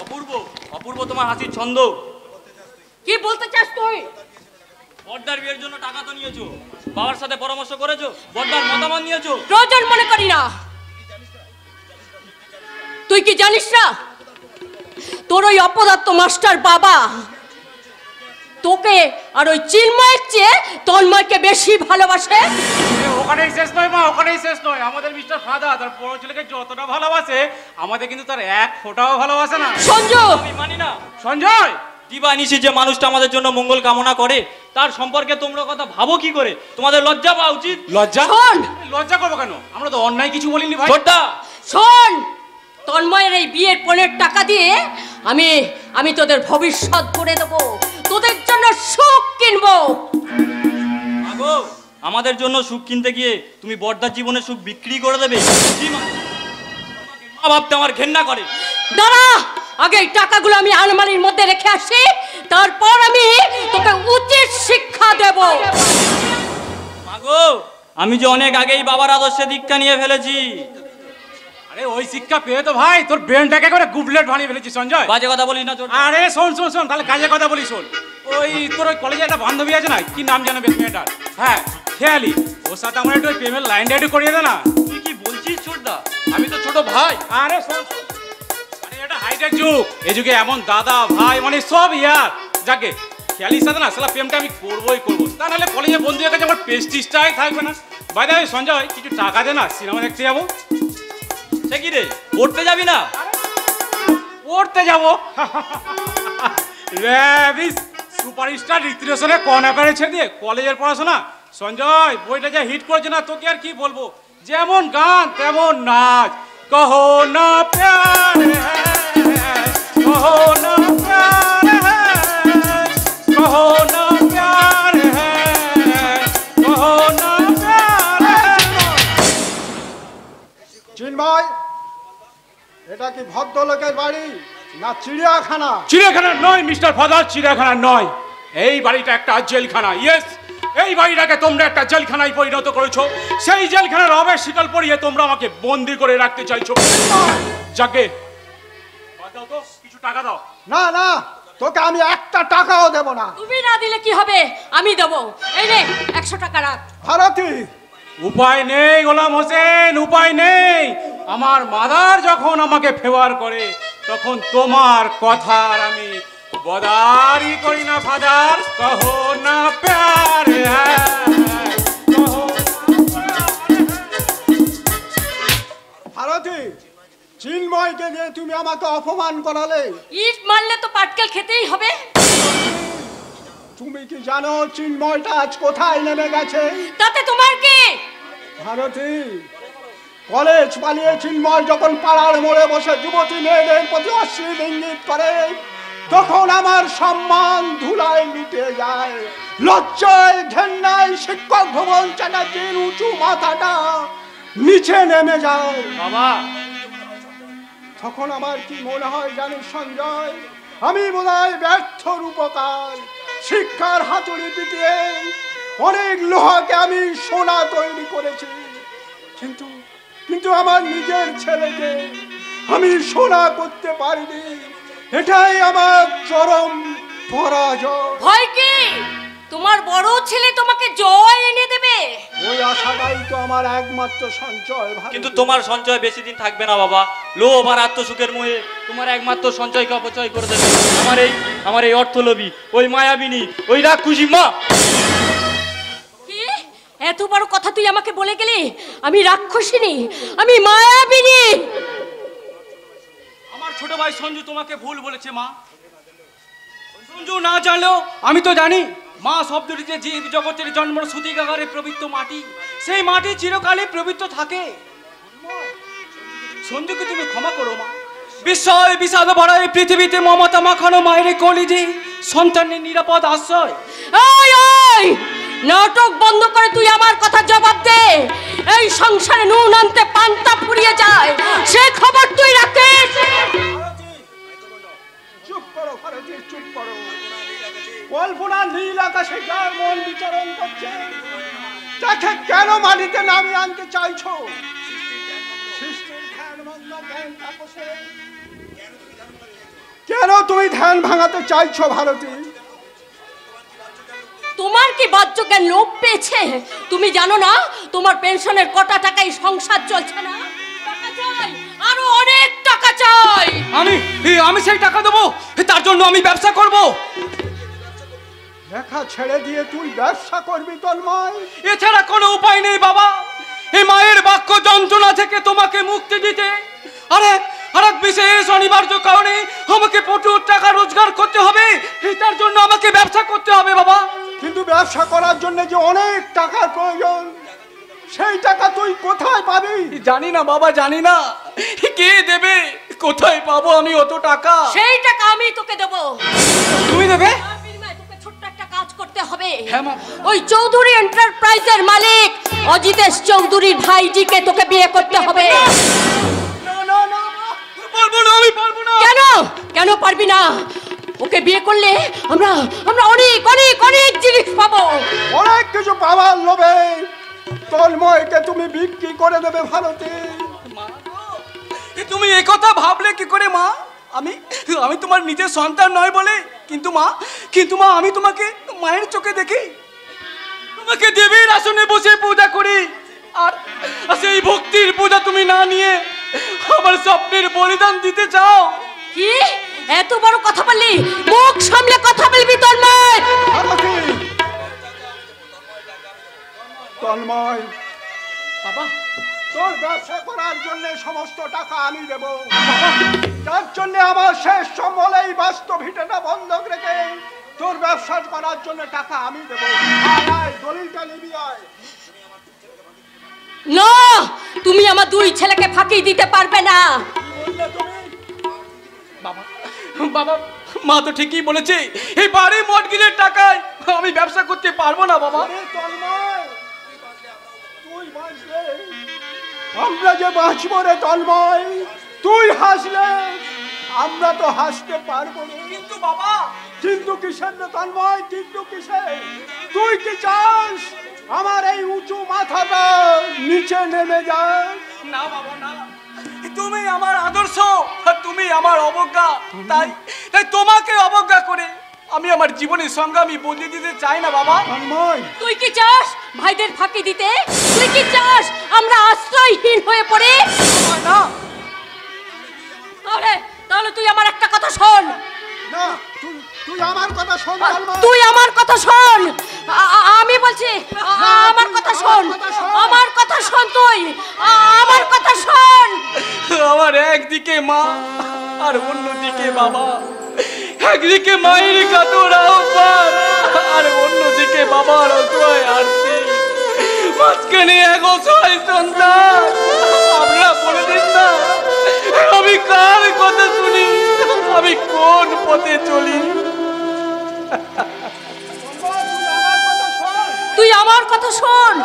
অপূর্ব, অপূর্ব তোমার হাসির ছন্দ। কি বলতে চাস তুই? বড়দার বিয়ের জন্য টাকা তো নিয়েছো, বাবার সাথে পরামর্শ করেছো, বড়দার মতামত নিয়েছো? প্রয়োজন মনে করি না। তুই কি জানিস না, তোর ওই অপদার্থ মাস্টার বাবা তোকে আর ওই চিন্ময়ের চেয়ে তন্ময়কে বেশি ভালোবাসে? ওখানেই শেষ নয় মা, ওখানেই শেষ নয়। আমাদের মিস্টার ফাদার তার বড় ছেলেকে যতটা ভালোবাসে, আমাদের কিন্তু তার এক ফোঁটাও ভালোবাসে না। সঞ্জু, আমি মানি না। সঞ্জয়, দিবা নিশি যে মানুষটা আমাদের জন্য মঙ্গল কামনা করে, তার সম্পর্কে তোমরা কথা ভাবো কি করে? তোমাদের লজ্জা পাওয়া উচিত। লজ্জা? শোন, লজ্জা করবো কেন? আমরা তো অন্যায় কিছু বলিনি ভাই। ছোটদা, শোন, তন্ময়ের এই বিয়ের পণের টাকা দিয়ে আমি তোদের ভবিষ্যৎ করে দেবো, তোদের জন্য সুখ কিনবো। আগো, আমাদের জন্য সুখ কিনতে গিয়ে তুমি বড়দার জীবনে সুখ বিক্রি করে দেবে? মা ভাবতে আমার ঘেন্না করে। দাঁড়া, আগে এই টাকাগুলো আমি আলমারির মধ্যে রেখে আসি, তারপর আমি তোকে উচিত শিক্ষা দেব। আগো, আমি যে অনেক আগেই বাবার আদর্শে দীক্ষা নিয়ে ফেলেছি। আরে ওই শিক্ষা পেয়ে তো ভাই তোর ব্রেনটাকে করে গুবলেট বানিয়ে ফেলেছি সঞ্জয়। বাজে কথা বলিস না। আরে শোন শোন শোন, তাহলে কাজের কথা বলি শোন। ওই তোর ওই কলেজে একটা বান্ধবী আছে না, কি নাম জানো বেশ মেয়েটার? হ্যাঁ, খেয়ালি। ওর সাথে আমার একটু প্রেমের লাইনটা একটু করিয়ে দে না। তুই কি বলছিস ছোটদা? আমি তো ছোট ভাই। আরে শোন শোন, আরে এটা হাইটেক যুগ, এই যুগে এমন দাদা ভাই মানে সব ইয়ার। যাকে খেয়ালির সাথে না সালা প্রেমটা আমি করবোই করবো, তা নাহলে কলেজে বন্ধুদের কাছে আমার প্রেস্টিজটাই থাকবে না। বাইরে ভাই সঞ্জয়, কিছু টাকা দে না, সিনেমা দেখতে যাবো। সে কি রে, পড়তে যাবি না? পড়তে যাবো? সুপারস্টার ঋত্বিক রোশনের কোন অ্যাপারেছে দিয়ে কলেজের পড়াশোনা। সঞ্জয়, বইটা যা হিট করেছে না, তোকে আর কি বলবো। যেমন গান তেমন নাচ। কহো না প্যার হ্যায়, কহো না প্যার হ্যায়, কহো না প্যার হ্যায়, কহো না প্যার হ্যায়। চিন্ময়, এটা কি ভদ্রলোকের বাড়ি না চিড়িয়াখানা? চিড়িয়াখানা নয় মিস্টার ফাদার, চিড়িয়াখানা নয়। এই বাড়িটা একটা জেলখানা। ইয়েস, এই বাড়িটাকে তোমরা একটা জেলখানায় পরিণত করেছো। সেই জেলখানার রবের শিকল পরিয়ে তোমরা আমাকে বন্দি করে রাখতে চাইছো। যাকে দাও তো, কিছু টাকা দাও। না না, তোকে আমি একটা টাকাও দেব না। তুমি না দিলে কি হবে, আমি দেবো। এই নে 100 টাকা রাখ। ভারতী, উপায় নেই গোলাম হোসেন, উপায় নেই। আমার মাদার যখন আমাকে ফেভার করে, তখন তোমার কথার আমি বদারি করি না ফাদার। কহো না প্যার হ্যায়, কহো না প্যার হ্যায়। ভারতী, চিন্ময়কে ভাইকে দিয়ে তুমি আমাকে অপমান করালে। ইট মারলে তো পাটকেল খেতেই হবে। তুমি কি জানো চিন্ময়টা আজ কোথায় নেমে গেছে? তাতে তোমার কি? ভারতী, কলেজ পালিয়ে চিন্ময় যখন পাড়ার মোড়ে বসে যুবতী মেয়েদের প্রতি অশ্লীল ইঙ্গিত করে, তখন আমার সম্মান ধুলায় লুটে যায়। লজ্জায় ঘেন্নায় শিক্ষক ভবন চ্যাটার্জির উঁচু মাথাটা নিচে নেমে যায়। বাবা, তখন আমার কি মনে হয় জানিস সঞ্জয়, আমি বোধহয় ব্যর্থ রূপকার। শিক্ষার হাতুড়ি পিটিয়ে অনেক লোহাকে আমি সোনা তৈরি করেছি, কিন্তু কিন্তু আমার নিজের ছেলেকে আমি সোনা করতে পারিনি। এটাই আমার চরম পরাজয়। ভয় কি? তোমার বড় ছেলে তোমাকে জয় এনে দেবে, ওই আশাটাই তো আমার একমাত্র সঞ্চয়। কিন্তু তোমার সঞ্চয় বেশি দিন থাকবে না বাবা। লোভ আর আত্মসুখের মোহে তোমার একমাত্র সঞ্চয়কে অপচয় করে দেবে আমার এই অর্থলোভী, ওই মায়াবিনী, ওই রাক্ষসী মা। কি এত বড় কথা তুই আমাকে বলে গেলি? আমি রাক্ষসিনী, আমি মায়াবিনী। আমার ছোট ভাই সঞ্জু তোমাকে ভুল বলেছে মা। সঞ্জু না জানলেও আমি তো জানি, মা শব্দটি যে জীব জগতের জন্ম সূতিকাগারে পবিত্র মাটি, সেই মাটি চিরকালে পবিত্র থাকে। সঞ্জুকে তুমি ক্ষমা করো মা। বিস্ময় বিষাদ ভরা এই পৃথিবীতে মমতা মাখানো মায়ের কলিজে সন্তানের নিরাপদ আশ্রয়। ওই ওই নাটক বন্ধ করে তুই আমার কথা জবাব দে। এই সংসারে নুন আনতে পান্তা ফুরিয়ে যায়, সে খবর তুই রাখিস। চুপ করো ভারতী, চুপ করো। কল্পনা নীল আকাশে যার মন বিচরণ করছে, তাকে কেন মাটিতে নামিয়ে আনতে চাইছো? সৃষ্টির ধ্যান ভঙ্গ জ্ঞান তাপসে কেন তুমি ধ্যান ভাঙাতে চাইছো ভারতী? তোমার কি বাহ্য জ্ঞান লোপ পেয়েছে? তুমি জানো না তোমার পেনশনের কটা টাকায় সংসার চলছে না? টাকা চাই, আরো অনেক টাকা চাই। আমি সেই টাকা দেবো, তার জন্য আমি ব্যবসা করব। লেখা ছেড়ে দিয়ে তুই ব্যবসা করবি তন্ময়? এছাড়া কোনো উপায় নেই বাবা। এই মায়ের বাক্য যন্ত্রণা থেকে তোমাকে মুক্তি দিতে আরেক বিশেষ অনিবার্য কারণে আমাকে প্রচুর টাকা রোজগার করতে হবে। তার জন্য আমাকে ব্যবসা করতে হবে বাবা। কিন্তু ব্যবসা করার জন্য যে অনেক টাকার প্রয়োজন, সেই টাকা তুই কোথায় পাবি? জানি না বাবা, জানি না কে দেবে, কোথায় পাবো আমি অত টাকা? সেই টাকা আমি তোকে দেবো। তুমি দেবে? তার বিনিময়ে তোকে ছোট্ট একটা কাজ করতে হবে। হ্যাঁ মা। ওই চৌধুরী এন্টারপ্রাইজের মালিক অজিতেশ চৌধুরীর ভাইজিকে তোকে বিয়ে করতে হবে। পারবো না, আমি পারবো না। কেন কেন পারবি না? ওকে বিয়ে করলে আমরা অনেক অনেক অনেক জিনিস পাবো। অনেক কিছু পাওয়ার লোভে তন্ময়কে তুমি বিক্রি করে দেবে ভারতী। তুমি এই কথা ভাবলে কি করে মা? আমি তোমার নিজের সন্তান নয় বলে, কিন্তু মা আমি তোমাকে মায়ের চোখে দেখি। তোমাকে দেবীর আসনে বসে পূজা করি, আর সেই ভক্তির পূজা তুমি না নিয়ে আমার স্বপ্নের বলিদান দিতে চাও। কি এত বড় কথা বললি? মুখ সামলে কথা বলবি তন্ময়। ভারতী, তন্ময় বাবা, তোর ব্যবসা করার জন্য সমস্ত টাকা আমি দেব। তার জন্য আমার শেষ সম্বল এই বাস্তব ভিটাটা বন্ধক রেখে তোর ব্যবসা করার জন্য টাকা আমি দেব। দলিলটা নিবি আয়। না, তুমি আমার দুই ছেলেকে ফাঁকি দিতে পারবে না। বাবা, মা তো ঠিকই বলেছে, এই বাড়ি মর্টগেজের টাকায় আমি ব্যবসা করতে পারবো না বাবা। তুই বাঁচলে আমরা যে বাঁচবো রে তন্ময়। তুই হাসলে আমরা তো হাসতে পারবো না। কিন্তু বাবা, কিন্তু কিসের রে তন্ময়, কিন্তু কিসের? তুই কি চাস আমার এই উঁচু মাথাটা নিচে নেমে যায়? না বাবা, না। তুমি আমার আদর্শ আর তুমি আমার অবজ্ঞা, তাই তোমাকে অবজ্ঞা করে আমি আমার জীবনের সংগ্রামী বদলে দিতে চাই না বাবা। তুই কি চাস ভাইদের ফাঁকি দিতে? তুই কি চাস আমরা আশ্রয়হীন হয়ে পড়ে? না, তাহলে তুই আমার একটা কথা শোন। না, তুই আমার কথা শোন। তুই আমার কথা শোন। আমি বলছি আমার কথা শোন, আমার কথা শোন, তুই আমার কথা শোন। আমার একদিন একদিকে মা আর অন্যদিকে বাবা, একদিকে মায়ের কাতর আহ্বান আর অন্যদিকে বাবার অসহায় আরতি, মাঝখানে এক অসহায় সন্তান। আপনারা বলে দিন না, আমি কার কথা শুনি, আমি কোন পথে চলি? তুই আমার কথা শোন,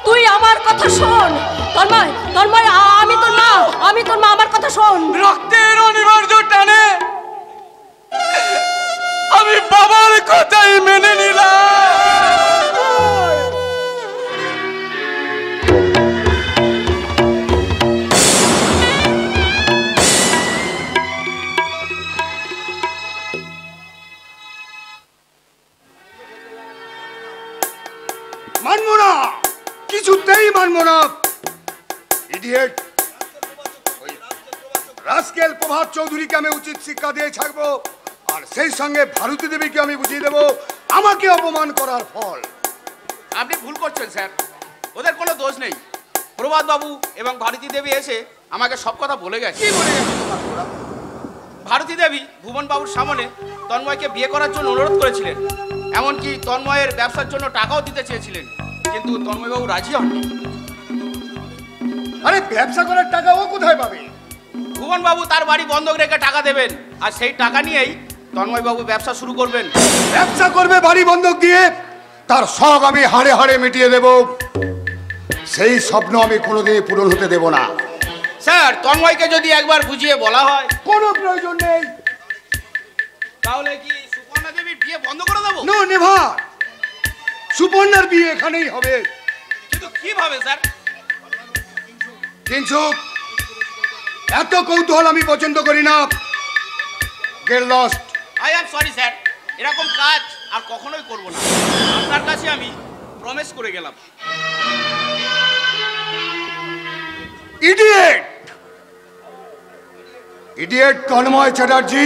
তুই আমার কথা শোন। তন্ময়, তন্ময়, আমি তোর মা, আমি তোর মা, আমার কথা শোন। রক্তের অনিবার্য টানে আমি বাবার কথাই মেনে নিলাম। মানবো না, কিছুতেই মানবো না। ইডিয়েট, ওই রাস্কেল প্রভাত চৌধুরীকে আমি উচিত শিক্ষা দিয়ে ছাড়বো, আর সেই সঙ্গে ভারতী দেবীকে আমি বুঝিয়ে দেবো আমাকে অপমান করার ফল। আপনি ভুল করছেন স্যার, ওদের কোনো দোষ নেই। প্রভাত বাবু এবং ভারতী দেবী এসে আমাকে সব কথা বলে গেছে। ভারতী দেবী ভুবন বাবুর সামনে তন্ময়কে বিয়ে করার জন্য অনুরোধ করেছিলেন, এমনকি তন্ময়ের ব্যবসার জন্য টাকাও দিতে চেয়েছিলেন, কিন্তু তন্ময়বাবু রাজি হননি। আরে ব্যবসা করার টাকা ও কোথায় পাবে? ভুবন বাবু তার বাড়ি বন্ধক রেখে টাকা দেবেন, আর সেই টাকা নিয়েই তন্ময়বাবু ব্যবসা শুরু করবেন। ব্যবসা করবে বাড়ি বন্ধক দিয়ে, তার শখ আমি হাড়ে হাড়ে মিটিয়ে দেব। সেই স্বপ্ন আমি কোনোদিনই পূরণ হতে দেব না। স্যার, তন্ময়কে যদি একবার বুঝিয়ে বলা হয়। কোনো প্রয়োজন নেই। তাহলে কি সুপর্ণা দেবীর বিয়ে বন্ধ করে দেবো? নো নেভার, সুপর্ণার বিয়ে এখানেই হবে। কিন্তু কিভাবে স্যার? কিঞ্চুক, এত কৌতূহল আমি পছন্দ করি না। Get lost. I am sorry sir, এরকম কাজ আর কখনোই করব না। আপনার কাছে আমি প্রমিস করে গেলাম। ইডিয়েট, ইডিয়েট তন্ময় চ্যাটার্জি,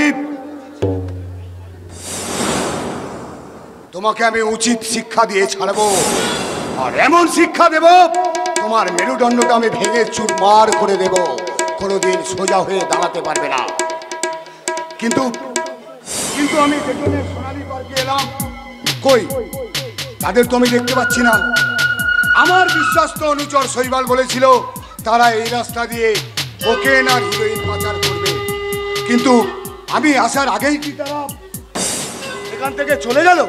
তোমাকে আমি উচিত শিক্ষা দিয়ে ছাড়বো, আর এমন শিক্ষা দেব তোমার মেরুদণ্ডটা আমি ভেঙে চুরমার করে দেব, কোনোদিন সোজা হয়ে দাঁড়াতে পারবে না। কিন্তু কিন্তু আমি যেখানে সোনালী পার্কে এলাম, কই তাদের তো আমি দেখতে পাচ্ছি না। আমার বিশ্বস্ত অনুচর শৈবাল বলেছিল তারা এই রাস্তা দিয়ে কোকেন আর হিরোইন পাচার করবে, কিন্তু আমি আসার আগেই কি তারা এখান থেকে চলে গেল?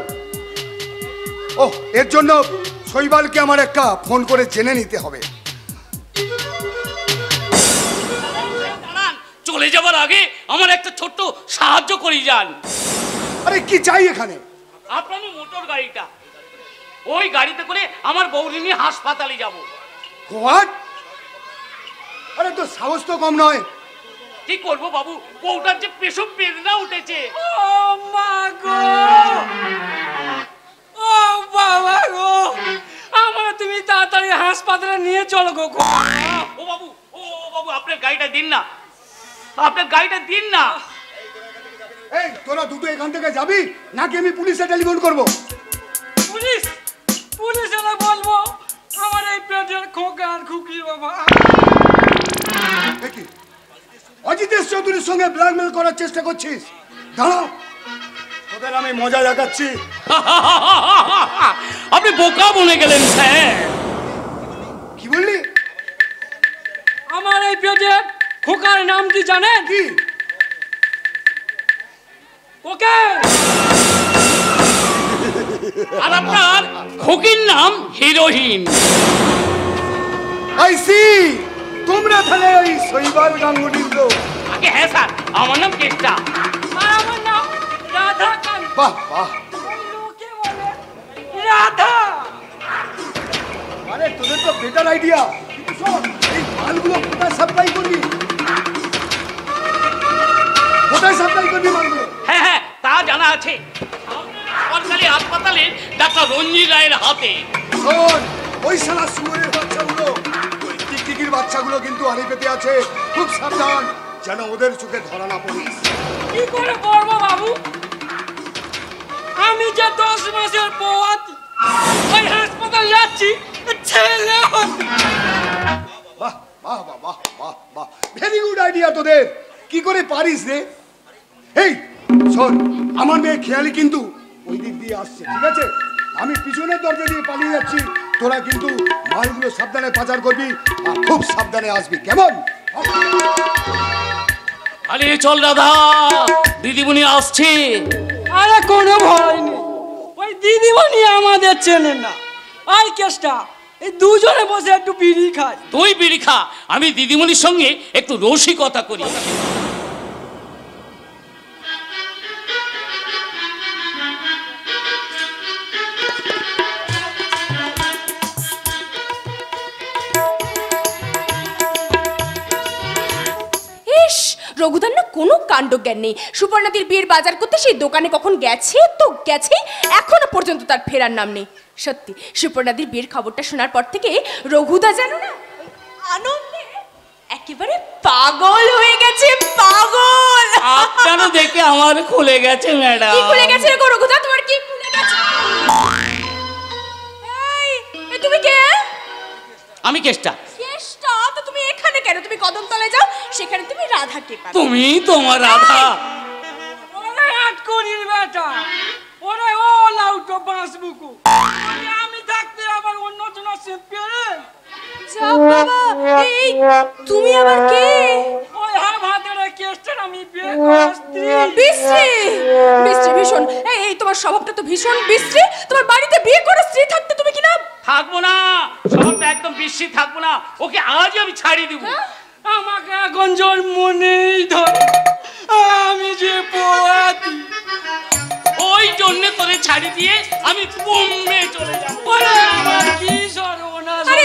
ওহ, এর জন্য শৈবালকে আমার একটা ফোন করে জেনে নিতে হবে। চলে যাবার আগে আমার একটা ছোট্ট সাহায্য করে যান। আরে কি চাই এখানে? আপনার মোটর গাড়িটা, ওই গাড়িতে করে আমার বউরি নিয়ে হাসপাতালে যাব। হোয়াট? আরে তো সাহস তো কম নয়। কি করবো বাবু, বউটার যে পেশব বেদনা উঠেছে। ও মা গো, ও বাবা গো, আমার তুমি তাড়াতাড়ি হাসপাতালে নিয়ে চলো গো। ও বাবু, ও বাবু, আপনার গাড়িটা দিন না, আপনার গাড়িটা দিন না। এই তোরা দুটো এখান থেকে যাবি নাকি আমি পুলিশে টেলিফোন করব? পুলিশ, পুলিশে বলবো আমার এই পেটের খোকা আর খুকি বাবা। দেখি অজিতেশ চৌধুরীর সঙ্গে ব্ল্যাকমেল করার চেষ্টা করছিস? দাঁড়াও, তোদের আমি মজা দেখাচ্ছি। আপনি বোকা বনে গেলেন স্যার। কি বললি? আমার এই পেটের খোকার নাম কি জানেন? কি? ওকে। আর আপনার খুকির নাম হিরোইন। আই সি, তোমরা তাহলে ওই শৈবাল গাঙ্গুলির লোক? আগে হ্যাঁ স্যার, আমার নাম কেষ্টা। আর আমার নাম রাধা কান্ত। বাহ বাহ, লোকে বলে রাধা। আরে তোদের তো বেটার আইডিয়া। কিন্তু শোন, এই মালগুলো কোথায় সাপ্লাই করবি? কোথায় সাপ্লাই করবি মালগুলো? হ্যাঁ হ্যাঁ, তা জানা আছে, সরকারি হাসপাতালে ডাক্তার রঞ্জিত রায়ের হাতে। শোন, ওই শালা শুয়োরের বাচ্চাগুলো, ওই টিকটিকির বাচ্চাগুলো কিন্তু আড়ি পেতে আছে। খুব সাবধান যেন ওদের চোখে ধরা না পড়িস। কি করে করবো বাবু? আমি যে 10 মাসের পথ ওই হাসপাতাল যাচ্ছি, ছেলে বাহ বাহ বাহ বাহ বাহ বাহ, ভেরি গুড আইডিয়া। করে পারিস রে? এই শোন, আমার মেয়ে খেয়ালি কিন্তু ওই দিক দিয়ে আসছে, ঠিক আছে? আমি পিছনের দরজা দিয়ে পালিয়ে যাচ্ছি, তোরা কিন্তু মালগুলো সাবধানে পাচার করবি আর খুব সাবধানে আসবি, কেমন? আরে চল রাধা, দিদিমণি আসছে। আরে কোনো ভয় নেই, ওই দিদিমণি আমাদের চেনে না। আর কেষ্টা, এই দুজনে বসে একটু বিড়ি খায়। তুই বিড়ি খা, আমি দিদিমণির সঙ্গে একটু রসিকতা করি। রঘুদার না কোনো কাণ্ড জ্ঞান নেই। সুপর্ণাদির বিয়ের বাজার করতে সেই দোকানে কখন গেছে তো গেছে, এখনো পর্যন্ত তার ফেরার নাম নেই। সত্যি সুপর্ণাদির বিয়ের খবরটা শোনার পর থেকে রঘুদা জানো না আনন্দে একেবারে পাগল হয়ে গেছে, পাগল। আপনারও দেখে আমার খুলে গেছে ম্যাডাম। কি খুলে গেছে রে রঘুদা, তোমার কি খুলে গেছে? এই তুমি কে? আমি কেষ্টা। কেষ্টা? তো তুমি এখানে কেন? তুমি কদমতলায় যাও, সেখানে তুমি রাধাকে পাবে। তুমি তোমার রাধা। ওরে আটকনির বেটা, ওরে ও লাউটো বাঁশবুকু, আমি থাকতে আবার অন্য জন আসে পেরে। যা বাবা, এই তুমি আবার কে? ওই হাতের কেষ্টার আমি বিয়ে করা স্ত্রী। বিশ্রী, বিশ্রী ভীষণ। এই তোমার স্বভাবটা তো ভীষণ বিশ্রী। তোমার বাড়িতে বিয়ে করা স্ত্রী থাকতে তুমি কি না? থাকবো না, সবটা একদম বিশ্রী থাকবো না, ওকে আজই আমি ছাড়িয়ে দিব। আমাকে এখন জোর মনেই ধরে, আমি যে পোয়াতি, ওই জন্য তোরে ছাড়ি দিয়ে আমি বোম্বে চলে যাবো। ওরে আমার কি সর্বনাশ। আরে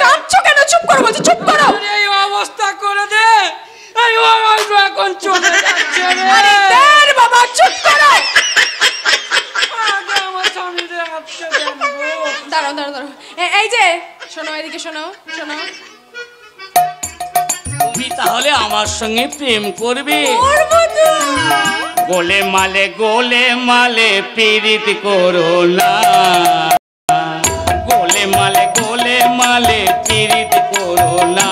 কাঁদছো কেন? চুপ করো বলছি, চুপ করো। এই অবস্থা করে দে, এই অবস্থা এখন চলে যাচ্ছে রে। আরে দেন বাবা, চুপ করো। আগে আমার স্বামীরে আজকে দেন গো। দাঁড়াও দাঁড়াও দাঁড়াও, এই যে শোনো, এদিকে শোনো, শোনো। তুমি তাহলে আমার সঙ্গে প্রেম করবে? করবো তো। গোলে মালে পীড়িত করো না, গোলে মালে পীড়িত করো না,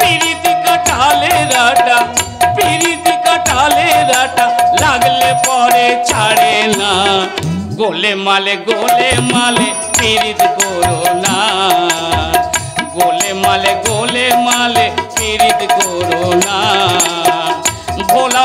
পীড়িত কাটালে রাটা লাগলে পরে ছাড়ে না, গোলে মালে পীড়িত করো না, গোলে মালে পীড়িত করো না, ভোলা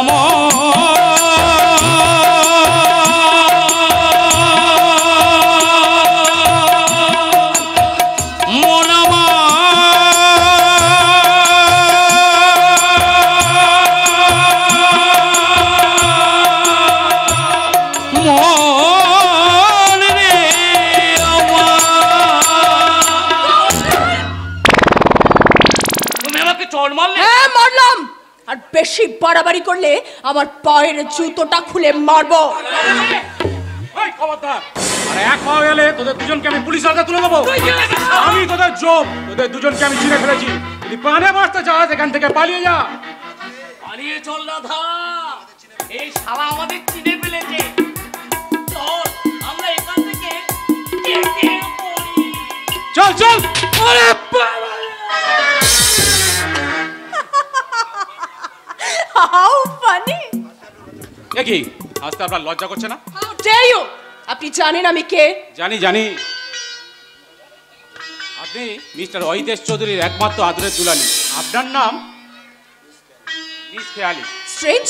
আর বেশি বাড়াবাড়ি করলে আমার পায়ের জুতোটা খুলে মারবো। ওই খবরদার, আরে এক পাও এলে তোদের দুজনকে আমি পুলিশ হাতে তুলে দেবো। আমি তোদের জব, তোদের দুজনকে আমি চিনে ফেলেছি। যদি প্রাণে বাঁচতে চাস এখান থেকে পালিয়ে যা। পালিয়ে চল রাধা, এই শালা আমাদের চিনে ফেলেছে। চল আমরা এখান থেকে কেটে পড়ি। চল চল। ওরে বাবা, হাউ ফানি। কি আজকে আপনার লজ্জা করছে না? How dare you! আপনি জানেন আমি কে? জানি। আপনি মিস্টার অহিতেশ চৌধুরীর একমাত্র আদরের দুলালি। আপনার নাম মিস খেয়ালি। স্ট্রেঞ্জ,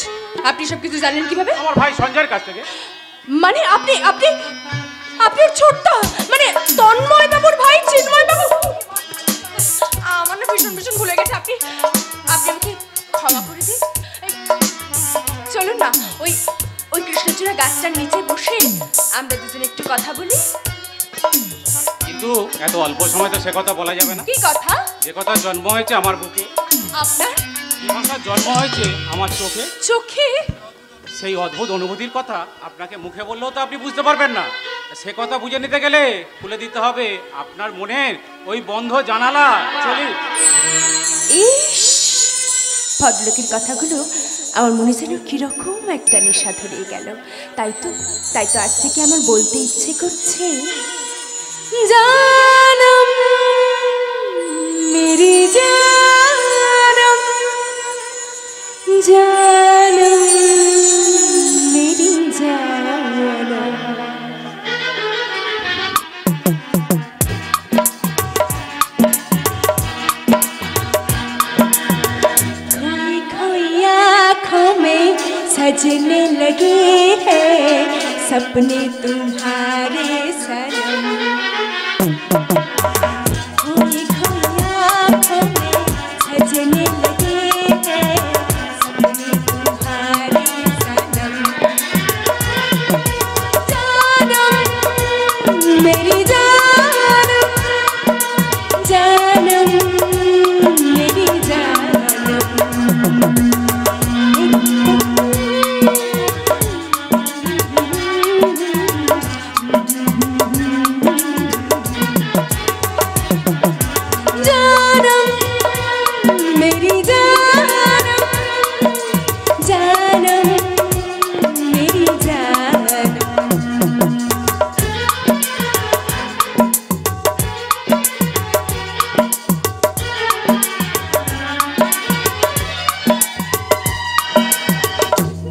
আপনি সব কিছু জানেন কিভাবে? আমার ভাই সঞ্জয়ের কাছ থেকে। মানে আপনি ছোট্ট, মানে তন্ময় বাবুর ভাই চিন্ময় বাবু। আমার না ভীষণ ভুলে গেছে। আপনি আমাকে ক্ষমা করে দিন। চলুন না, ওই কৃষ্ণচূড়া গাছটার নিচে বসে আমরা দুজনে একটু কথা বলি। কিন্তু এত অল্প সময় তো সে কথা বলা যাবে না। কি কথা? যে কথা জন্ম হয়েছে আমার বুকে, আপনার যে ভাষা জন্ম হয়েছে আমার চোখে, চোখে সেই অদ্ভুত অনুভূতির কথা আপনাকে মুখে বললেও তো আপনি বুঝতে পারবেন না। সে কথা বুঝে নিতে গেলে খুলে দিতে হবে আপনার মনের ওই বন্ধ জানালা। চলি। ইস, ভদ্রলোকের কথাগুলো আমার মনে যেন কিরকম একটা নেশা ধরিয়ে গেল। তাই তো আজ থেকে আমার বলতে ইচ্ছে করছে, জানম মেরি জানম सजने लगे हैं सपने तुम्हारे सनम। खोई खोई आँखों में सजने लगे हैं सपने तुम्हारे सनम। जानम मेरी जानम जानम मेरी जानम। जानम मेरी जानम जानम मेरी जानम।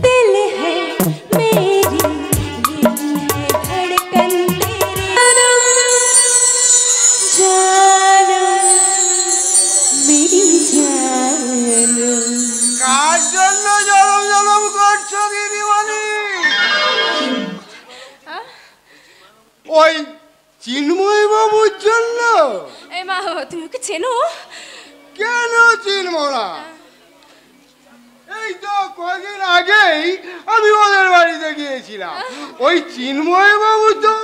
दिल है मेरी दिल है धड़कन तेरी जानम मेरी जानम। কার জন্য জলম জলম করছো দিদিমণি? ওই চিন্ময় বাবুর জন্য? এই মা তুমি ওকে চেনো? কেন চিনবো না? এই তো কদিন আগেই আমি ওদের বাড়িতে গিয়েছিলাম। ওই চিন্ময় বাবু তো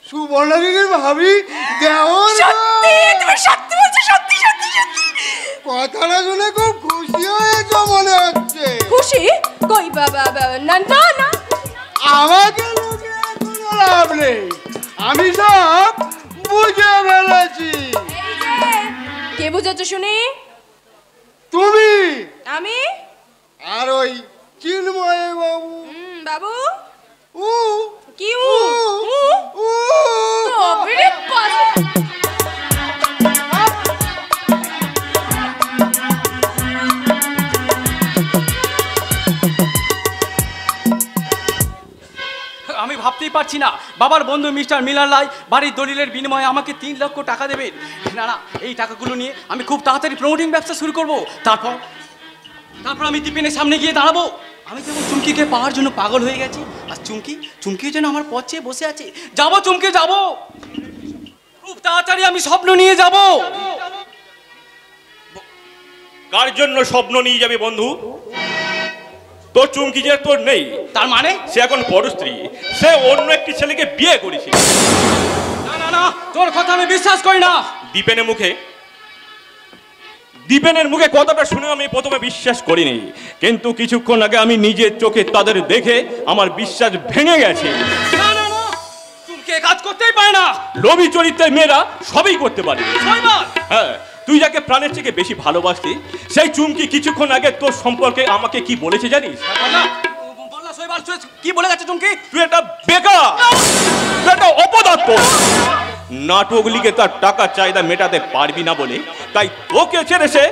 সুবর্ণা দিদির ভাবি দেওর। সত্যি তুমি সত্যি বলছো? সত্যি সত্যি সত্যি কথাটা শুনে খুব খুশি হয়েছো মনে হচ্ছে। খুশি? কই বাবা না না না আমাকে লুকিয়ে কোনো লাভ নেই, আমি সব বুঝে ফেলেছি। এই যে কে বুঝাচ্ছ শুনি? তুমি আমি? আর ওই চিন্ময় বাবু। বাবু উ কি উ উ তবে পারে। আমি ভাবতেই পারছি না বাবার বন্ধু মিস্টার মিলারলাই বাড়ির দলিলের বিনিময়ে আমাকে 3 লক্ষ টাকা দেবেন। না না, এই টাকাগুলো নিয়ে আমি খুব তাড়াতাড়ি প্রমোটিং ব্যবসা শুরু করব। তারপর আমি দীপেনের সামনে গিয়ে দাঁড়াবো। আমি যেমন চুমকিকে পাওয়ার জন্য পাগল হয়ে গেছি, আর চুমকি যেন আমার পথ চেয়ে বসে আছে। যাবো চুমকি, যাবো, খুব তাড়াতাড়ি আমি স্বপ্ন নিয়ে যাব। কার জন্য স্বপ্ন নিয়ে যাবে বন্ধু? তোর চুমকি যে তোর নেই, তার মানে সে এখন পরস্ত্রী, সে অন্য একটি ছেলেকে বিয়ে করেছে। না না না, তোর কথা আমি বিশ্বাস করি না। দীপেনের মুখে কথাটা শুনে আমি প্রথমে বিশ্বাস করিনি, কিন্তু কিছুক্ষণ আগে আমি নিজের চোখে তাদের দেখে আমার বিশ্বাস ভেঙে গেছে। না না না, চুমকি কাজ করতেই পারে না। লোভী চরিত্রের মেয়েরা সবই করতে পারে। হ্যাঁ, তুই যাকে প্রাণের থেকে বেশি ভালোবাসতি, সেই চুমকি কিছুক্ষণ আগে তোর সম্পর্কে আমাকে কি বলেছে জানিস? কি বলে গেছে চুমকি? তুই একটা বেকার, তুই একটা অপদার্থ। নাটক লিখে তার টাকা চাহিদা মেটাতে পারবি না বলে তাই তোকে ছেড়ে সে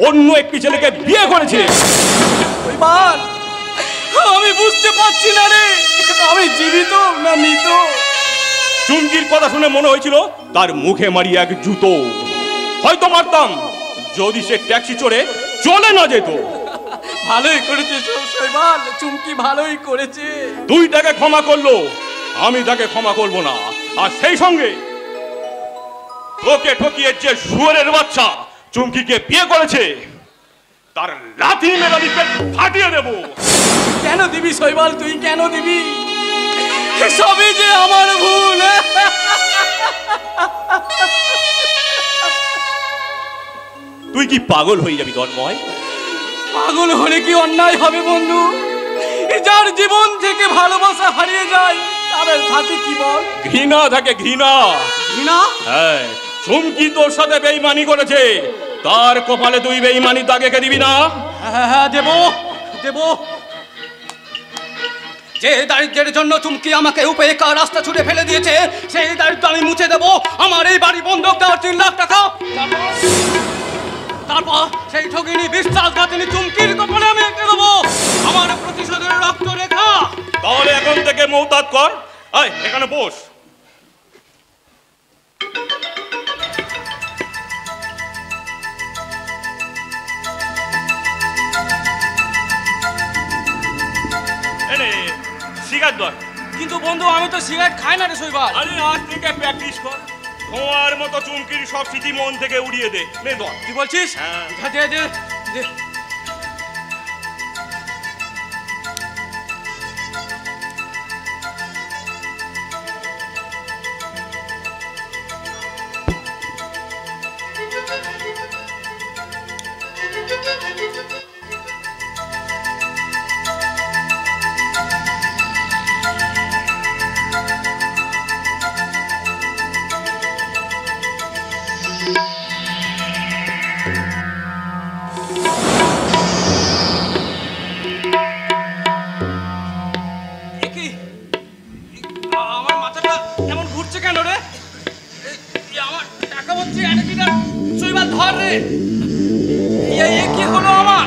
অন্য একটি ছেলেকে বিয়ে করেছে। আমি বুঝতে পারছি না রে, আমি জীবিত না মৃত। চুমকির কথা শুনে মনে হয়েছিল তার মুখে মারি এক জুতো। হয়তো মারতাম যদি সে ট্যাক্সি চড়ে চলে না যেত। ভালোই করেছে শৈবাল, চুমকি ভালোই করেছে। তুই তাকে ক্ষমা করলো, আমি তাকে ক্ষমা করব না। আর সেই সঙ্গে তোকে ঠকিয়ে যে শুয়োরের বাচ্চা চুমকিকে বিয়ে করেছে তার লাথি মেরে আমি পেট ফাটিয়ে দেব। কেন দিবি শৈবাল, তুই কেন দিবি? সবই যে আমার ভুল। তুই কি পাগল হয়ে যাবি তন্ময়? পাগল হলে কি অন্যায় হবে বন্ধু? যার জীবন থেকে ভালোবাসা হারিয়ে যায় তার থাকে কি বল? ঘৃণা থাকে, ঘৃণা। ঘৃণা? হ্যাঁ, চুমকি তোর সাথে বেঈমানি করেছে, তার কপালে তুই বেঈমানি দাগেকে দিবি না? হ্যাঁ দেব দেব। যে দারিদ্রের জন্য চুমকি আমাকে উপেক্ষার রাস্তা ছুটে ফেলে দিয়েছে, সেই দারিদ্র আমি মুছে দেব। আমার এই বাড়ি বন্ধক দেওয়ার 3 লাখ টাকা। তারপর সেই ঠগিনী বিশ্বাসঘাতিনী চুমকির কপালে আমি এঁকে দেবো আমার প্রতিশোধের রক্ত রেখা। তাহলে এখন থেকে মৌতাত কর। আয় এখানে বস। সিগারেট ধর। কিন্তু বন্ধু আমি তো সিগারেট খাই না রে শৈবাল। আরে আজ থেকে প্র্যাকটিস কর, ধোঁয়ার মতো চুমকির সব স্মৃতি মন থেকে উড়িয়ে দে। নে ধর। কি বলছিস? হ্যাঁ। দে দে দে। আমার মাথাটা এমন ঘুরছে কেন রে? আমার টাকা বলছি শৈবাল ধর রে। কি হলো আমার?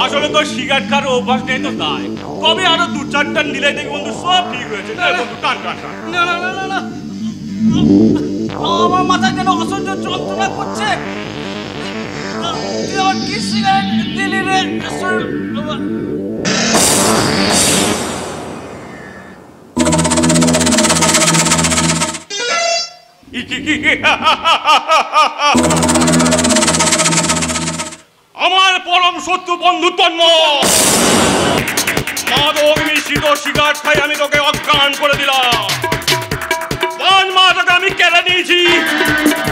আসলে তো সিগারেট খাওয়ার অভ্যাস নেই তো তাই। কবে আরো 2-4 টান নিলে দেখি বন্ধু সব ঠিক হয়েছে। বন্ধু টান টান টান। না না না না না, আমার মাথা কেন অসহ্য যন্ত্রণা করছে। তুই আমার কি সিগারেট দিলি রে? আমার পরম শত্রু বন্ধু তন্ময়, মাদক মিশ্রিত সিগারেট খাই আমি তোকে অজ্ঞান করে দিলাম। 5 মাস আগে আমি কেড়ে নিয়েছি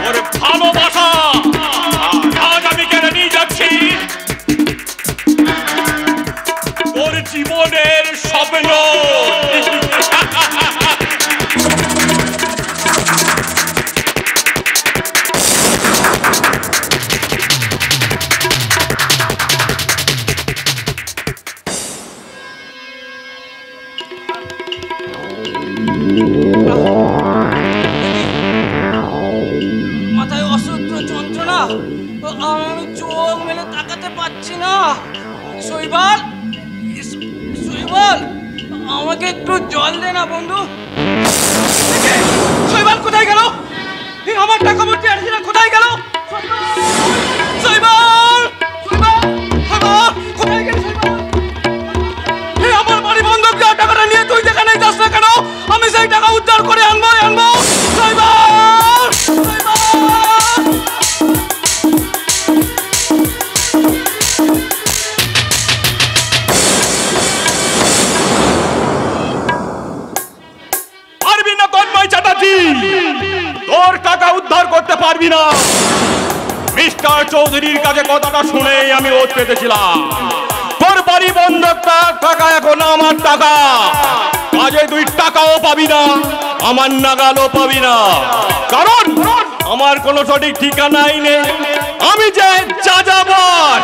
ওর ভালোবাসা, আজ আমি কেড়ে নিয়ে যাচ্ছি ওর জীবনের স্বপ্ন। মাথায় অসহ্য যন্ত্রণা, আমি চোখ মেলে তাকাতে পারছি না। শৈবাল, শৈবাল আমাকে একটু জল দে না বন্ধু। শৈবাল কোথায় গেল? আমার টাকা ভর্তি আসছিল কোথায় গেল? শৈবাল, শৈবাল, শৈবাল কোথায় গেল? শৈবাল, আমার বাড়ি বন্ধক দেওয়া টাকাটা নিয়ে তুই যেখানে যাস না কেন আমি সেই টাকা উদ্ধার করে আনবো। শৈবাল, শৈবাল। পারবি না তন্ময় চ্যাটার্জি, তোর টাকা উদ্ধার করতে পারবি না। মিস্টার চৌধুরীর কাছে কথাটা শুনে আমি ওত পেতেছিলাম। তোর বাড়ি বন্ধকটা টাকা এখন আমার টাকা, কাজে তুই টাকাও পাবি না, আমার নাগালও পাবি না। কারণ আমার কোনো সঠিক ঠিকানাই নেই, আমি যে যাযাবর।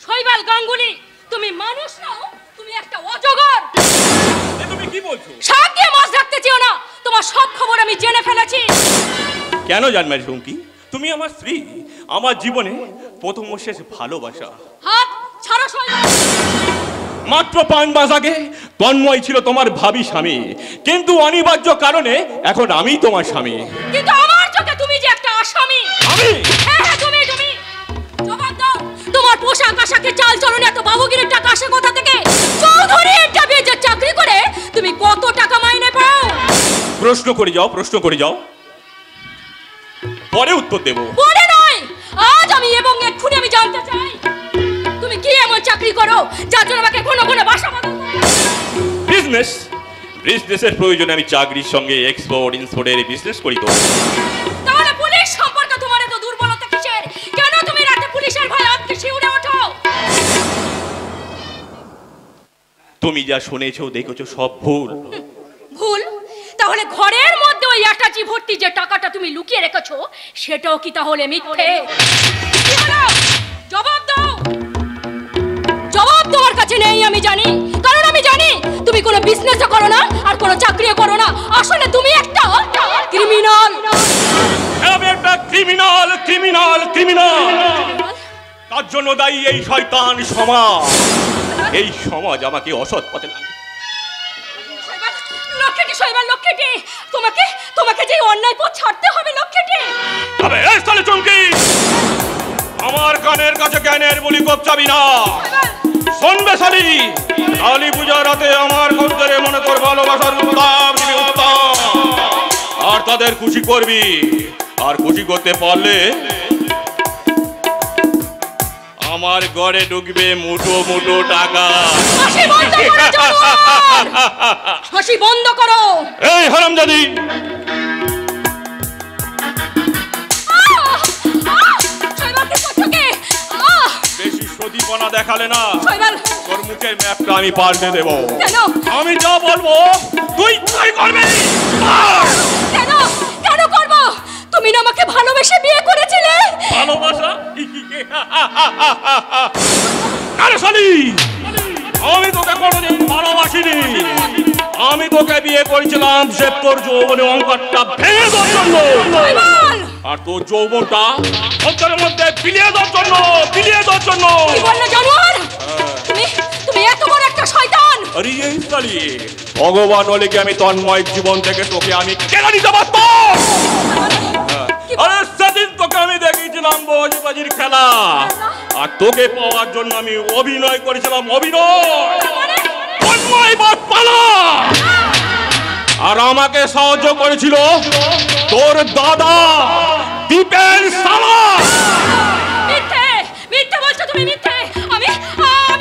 শৈবাল গাঙ্গুলি, তুমি মানুষ নাও, তুমি একটা অজগর। তুমি কি বলছো? শাক দিয়ে মাছ রাখতে চেও না, তোমার সব খবর আমি জেনে ফেলেছি। কেন জানবে চুমকি? তুমি আমার স্ত্রী, আমার জীবনে প্রথম ও শেষ ভালোবাসা। হাত ছাড়ো শৈবাল। মাত্র 5 মাস আগে তন্ময় ছিল তোমার ভাবি স্বামী, কিন্তু অনিবার্য কারণে এখন আমি তোমার স্বামী। কিন্তু আমার চোখে তুমি যে একটা আসামি। আমি? হ্যাঁ হ্যাঁ তুমি তুমি। জবাব দাও, তোমার পোশাক আশাকে চাল চলনে এত বাবুগিরির টাকা আসে কোথা থেকে? চৌধুরী ইন্টারভিউ যে চাকরি করে তুমি কত টাকা মাইনে পাও? প্রশ্ন করে যাও, প্রশ্ন করে যাও, পরে উত্তর দেব। পরে নয়, আজ আমি এবং এক্ষুনি আমি জানতে চাই তুমি কি এমন চাকরি করো যার জন্য আমাকে ঘন ঘন বাসা বাঁধো? বিজনেস, বিজনেসের প্রয়োজনে আমি চাকরির সঙ্গে এক্সপোর্ট ইম্পোর্টের বিজনেস করি। তো তাহলে পুলিশ সম্পর্কে তোমার এত দুর্বলতা কিসের? কেন তুমি রাতে পুলিশের ভয়ে আজকে শিউরে ওঠো? তুমি যা শুনেছো দেখেছো সব ভুল। ভুল? তাহলে ঘরের মধ্যে ওই অ্যাটাচি ভর্তি যে টাকাটা তুমি লুকিয়ে রেখেছো সেটাও কি তাহলে মিথ্যে? কি হলো? জবাব দাও। জবাব তোমার কাছে নেই আমি জানি, কারণ আমি জানি তুমি কোনো বিজনেসও করো না আর কোনো চাকরিও করো না। আসলে তুমি একটা ক্রিমিনাল। আমি একটা ক্রিমিনাল, ক্রিমিনাল, ক্রিমিনাল। তার জন্য দায়ী এই শয়তান সমাজ। এই সমাজ আমাকে অসৎ পথে লাগে। লক্ষ্মীটি শৈবাল, লক্ষ্মীটি তোমাকে তোমাকে যে অন্যায় পথ ছাড়তে হবে লক্ষ্মীটি। তবে এই চলে চুমকি, আমার কানের কাছে জ্ঞানের বলি কপচাবি না। শুনবে শালি, কালী পূজার রাতে আমার খদ্দের মনে তোর ভালোবাসার উত্তাপ দিবি উত্তাপ, আর তাদের খুশি করবি। আর খুশি করতে পারলে আমার ঘরে ঢুকবে মুঠো মুঠো টাকা। হাসি বন্ধ করো। এই হারামজাদি, বেশি সতীপনা দেখালে না তোর মুখের ম্যাপটা আমি পাল্টে দেব। আমি যা বলবো তুই তাই করবি। কেন কেন করব? তুমি না আমাকে ভালোবেসে বিয়ে করেছিলে। ভালোবাসা? আরে শালি, আমি তোকে কোনোদিন ভালোবাসিনি। আমি তোকে বিয়ে করেছিলাম সে তোর যৌবনে অঙ্কটা ভেঙে দেওয়ার জন্য, আর তোর যৌবনটা অন্তরের মধ্যে বিলিয়ে দেওয়ার জন্য, বিলিয়ে দেওয়ার জন্য। কি বললে জানোয়ার? তুমি এত বড় একটা শয়তান। আরে এই শালি, ভগবান হলে কি আমি তন্ময় জীবন থেকে তোকে আমি কেড়ে নিতে পারতাম? আরে সেদিন তোকে আমি দেখিয়েছিলাম বজবাজির খেলা, আর তোকে পাওয়ার জন্য আমি অভিনয় করেছিলাম, অভিনয়। তন্ময় বাটপালা। আর আমাকে সাহায্য করেছিল তোর দাদা দীপেন সালা। মিথ্যে মিথ্যে বলছো তুমি, মিথ্যে। আমি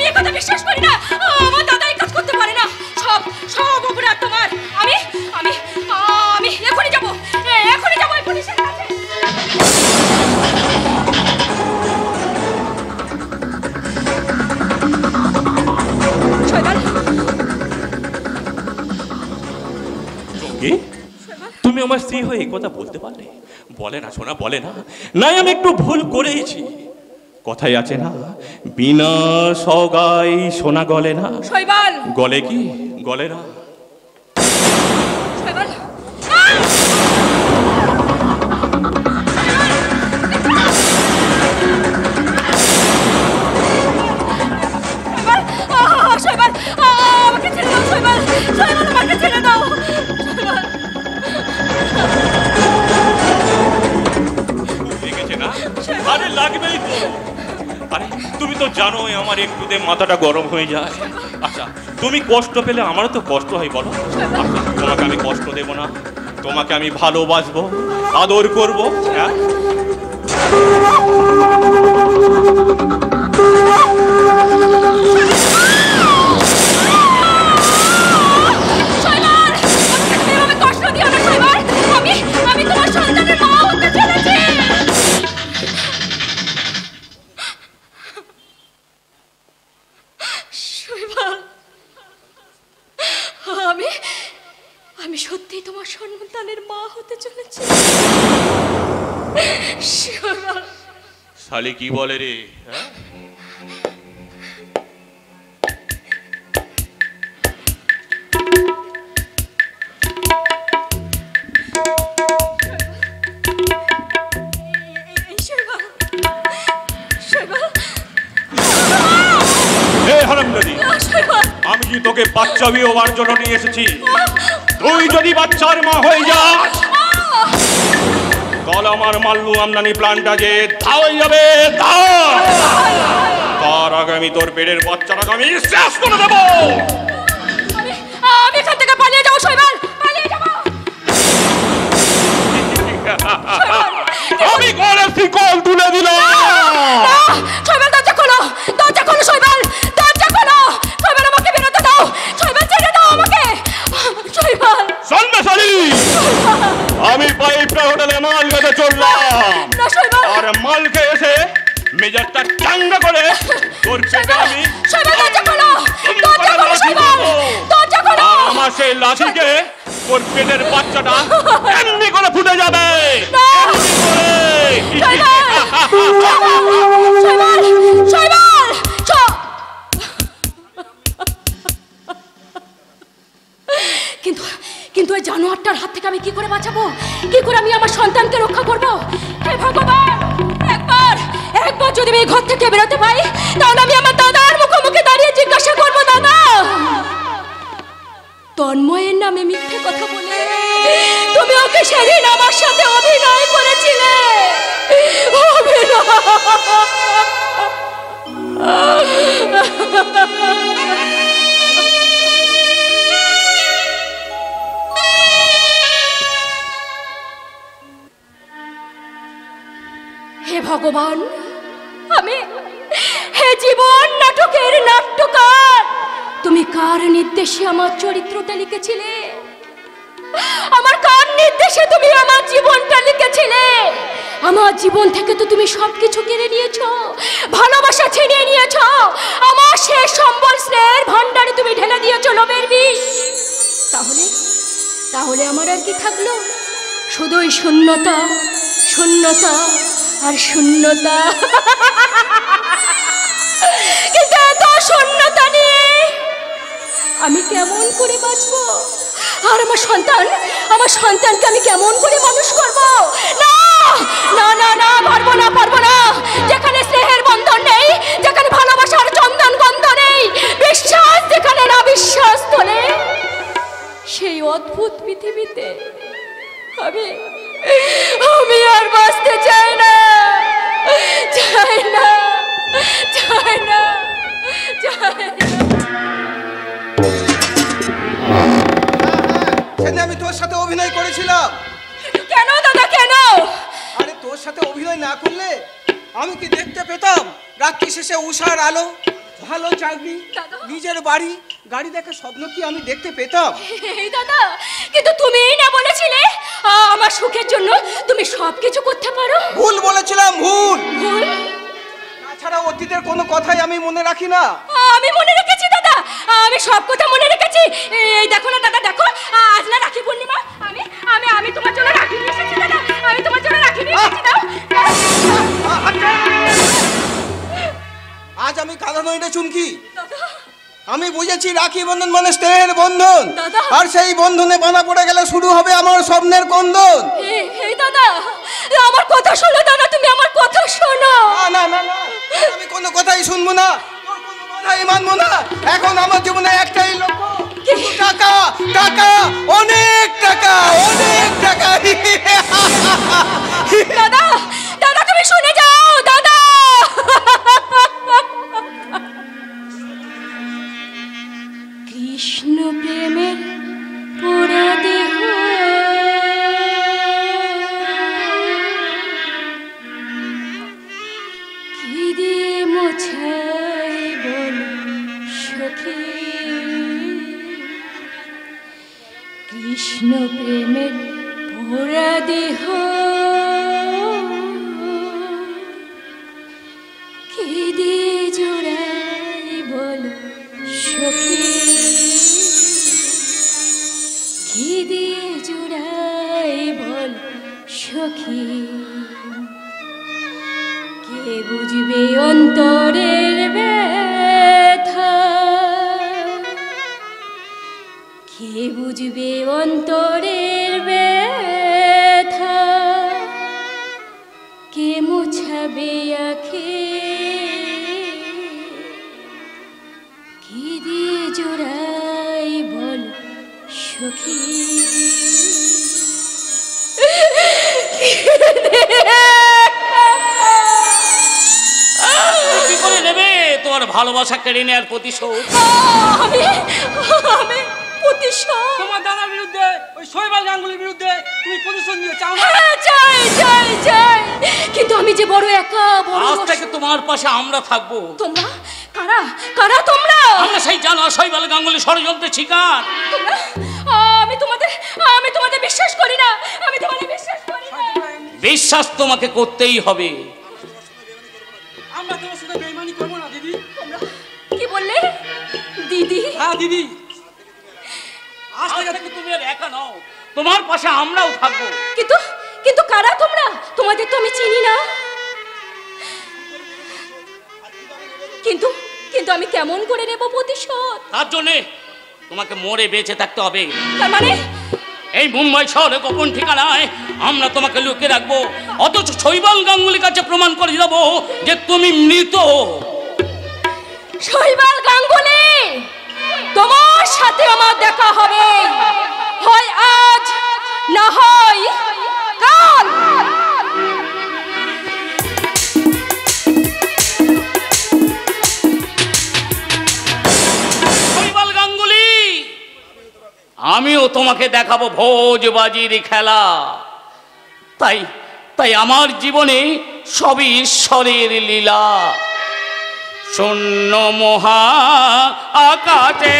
এই কথা বিশ্বাস করি না। আমার দাদা এই কাজ করতে পারে না। সব সব অপরাধ তোমার। আমি আমি আমি এখনই যাব, এখনই যাব এই পুলিশের কাছে। কি তুমি আমার স্ত্রী হয়ে এই কথা বলতে পারলে? বলে না সোনা, বলে না। নাই আমি একটু ভুল করেছি। কথাই আছে না, বিনা সগাই সোনা গলে না। শৈবাল গলে কি? গলে না। শৈবাল শৈবাল, আমাকে ছেড়ে দাও শৈবাল, শৈবাল আমাকে ছেড়ে দাও। দেখেছে না? আরে লাগবেই তো। আরে তুমি তো জানোই আমার একটুতে মাথাটা গরম হয়ে যায়। আচ্ছা, তুমি কষ্ট পেলে আমারও তো কষ্ট হয়, বলো। আচ্ছা, তোমাকে আমি কষ্ট দেব না, তোমাকে আমি ভালোবাসবো, আদর করবো। হ্যাঁ, আমি তোমার সন্তানের মা হতে চলেছি। শৈবাল, আমি সত্যিই তোমার সন্তানের মা হতে চলেছি। শৈবাল, শালি কি বলে রে? হ্যাঁ, আমি কি তোকে বাচ্চা বিয়ে হওয়ার জন্য নিয়ে এসেছি? তুই যদি বাচ্চার মা হয়ে যাস তাহলে আমার মাল্লু আমদানি প্ল্যানটা যে ধাও হয়ে যাবে, ধাও। তার আগে আমি তোর পেটের বাচ্চাটাকে আমি শেষ করে দেবো। আমি এখান থেকে পালিয়ে যাবো শৈবাল, পালিয়ে যাবো। আমি ঘরে শিকল তুলে দিলাম। শৈবাল, দরজা খোলো, দরজা খোলো শৈবাল, দরজা খোলো। শৈবাল, আমাকে বেরোতে দাও। শৈবাল, ছেড়ে দাও আমাকে। শৈবাল, শুনবে শালি, আমি পাইপটা হোটেলে মাল খেতে চললাম। না শৈবাল, আর মাল খেয়ে এসে মেজাজটা চাঙ্গা করে তোর পেটে আমি শৈবাল, দরজা খোলো, দরজা খোলো শৈবাল, দরজা খোলো। আমার সেই লাঠিকে তোর পেটের বাচ্চাটা এমনি করে ফুটে যাবে। শৈবাল, শৈবাল, কিন্তু কিন্তু ওই জানোয়ারটার হাত থেকে আমি কি করে বাঁচাবো? কি করে আমি আমার সন্তানকে রক্ষা করব? হে ভগবান, একবার যদি আমি ঘর থেকে বেরোতে পাই তাহলে আমি আমার দাদার মুখোমুখি দাঁড়িয়ে জিজ্ঞাসা করবো, দাদা তন্ময়ের নামে মিথ্যে কথা বলে তুমি ওকে সেদিন আমার সাথে অভিনয় করেছিলে। হবে না। হে ভগবান, আমি হে জীবন নাটকের নাট্যকার, তুমি কার নির্দেশে আমার চরিত্রটা লিখেছিলে? আমার কার নির্দেশে তুমি আমার জীবনটা লিখেছিলে? আমার জীবন থেকে তো তুমি সবকিছু কেড়ে নিয়েছো, ভালোবাসা ছিনিয়ে নিয়েছো, আমার শেষ সম্বল স্নেহের ভান্ডারে তুমি ঢেলে দিয়েছো লোভের বিষ। তাহলে তাহলে আমার আর কি থাকলো? শুধুই শূন্যতা, শূন্যতা আর শূন্যতা। কিন্তু এত শূন্যতা নিয়ে আমি কেমন করে বাঁচবো? আর আমার সন্তানকে আমি কেমন করে মানুষ করব? না না না না, পারবো না, পারবো না। যেখানে স্নেহের বন্ধন নেই, যেখানে ভালোবাসার চন্দন গন্ধ নেই, বিশ্বাস যেখানে না বিশ্বাস তোলে, সেই অদ্ভুত পৃথিবীতে আমি আর বাঁচতে চাই না, চাই না, চাই না, চাই না। সেদিন আমি তোর সাথে অভিনয় করেছিলাম। কেন দাদা, কেন? আরে তোর সাথে অভিনয় না করলে আমি কি দেখতে পেতাম? রাত্রি শেষে উষার আলো, ভালো চাকরি, নিজের বাড়ি, গাড়ি দেখা স্বপ্ন কি আমি দেখতে পেতাম? এই দাদা, কিন্তু তুমিই না বলেছিলে আমার সুখের জন্য তুমি সবকিছু করতে পারো? ভুল বলেছিলাম, ভুল। ভুল? তাছাড়া অতীতের কোনো কথাই আমি মনে রাখি না। আমি মনে রেখেছি দাদা, আমি সব কথা মনে রেখেছি। এই দেখো না দাদা, দেখো, আজ না রাখি পূর্ণিমা, আমি আমি আমি তোমার জন্য রাখি নিয়ে এসেছি দাদা, আমি তোমার জন্য রাখি নিয়ে এসেছি। দাও। আজ আমি কাঁদা নই রে চুমকি। আমি বুঝেছি রাখি বন্ধন মানে স্নেহের বন্ধন, আর সেই বন্ধনে বাঁধা পড়ে গেলে শুরু হবে আমার স্বপ্নের কন্দন। এই দাদা, আমার কথা শোনো দাদা, তুমি আমার কথা শোনো। না না না, আমি কোনো কথাই শুনবো না, তোর কোনো কথাই মানবো না। এখন আমার জীবনে একটাই লক্ষ্য, টাকা, টাকা, অনেক টাকা, অনেক টাকা। দাদা, দাদা তুমি শুনে যাও দাদা। কৃষ্ণ প্রেমের পোড়া দেহ, কি দিয়ে মোছাই বল সখী? কৃষ্ণ প্রেমের পোড়া দেহ কি দিয়ে জোড়াই বল সখী? কি দিয়ে জোড়াই বল সখী? কে বুঝবে অন্তরের ব্যথা? কে বুঝবে অন্তরের ব্যথা? কে মোছাবে আঁখি? কি দিয়ে জোড়াই বল সখী? কি করে নেবে তোমার ভালোবাসা কেড়ে নেওয়ার প্রতিশোধ? আমি প্রতিশোধ? তোমার দাদার বিরুদ্ধে, ওই শৈবাল গাঙ্গুলির বিরুদ্ধে তুমি প্রতিশোধ নিয়ে চাও না? চাই চাই চাই, কিন্তু আমি যে বড় একা, বড়। আজ থেকে তোমার পাশে আমরা থাকবো। তোমরা কারা? কারা তোমরা? আমরা সেই জানা শৈবাল গাঙ্গুলি ষড়যন্ত্রের শিকার। তোমরা? আমি তোমাদের বিশ্বাস করি না, আমি তোমাদের বিশ্বাস করি না। বিশ্বাস তোমাকে করতেই হবে। আমরা তোমার সাথে বেইমানি করবো না দিদি। তোমরা কি বললে? দিদি? হ্যাঁ দিদি, আজ থেকে তুমি আর একা নও, তোমার পাশে আমরাও থাকবো। কিন্তু কিন্তু কারা তোমরা? তোমাদের তো আমি চিনি না। কিন্তু কিন্তু আমি কেমন করে নেব প্রতিশোধ? তার জন্যে তোমাকে মরে বেঁচে থাকতে হবে। তার মানে? এই মুম্বাই শহরে গোপন ঠিকানায় আমরা তোমাকে লুকিয়ে রাখবো, অথচ শৈবাল গাঙ্গুলির কাছে প্রমাণ করে দেবো যে তুমি মৃত। শৈবাল গাঙ্গুলি, তোমার সাথে আমার দেখা হবে, হয় আজ না হয় কাল। আমিও তোমাকে দেখাবো ভোজবাজির খেলা। তাই তাই আমার জীবনে সবই ঈশ্বরের লীলা। শূন্য মহা আকাশে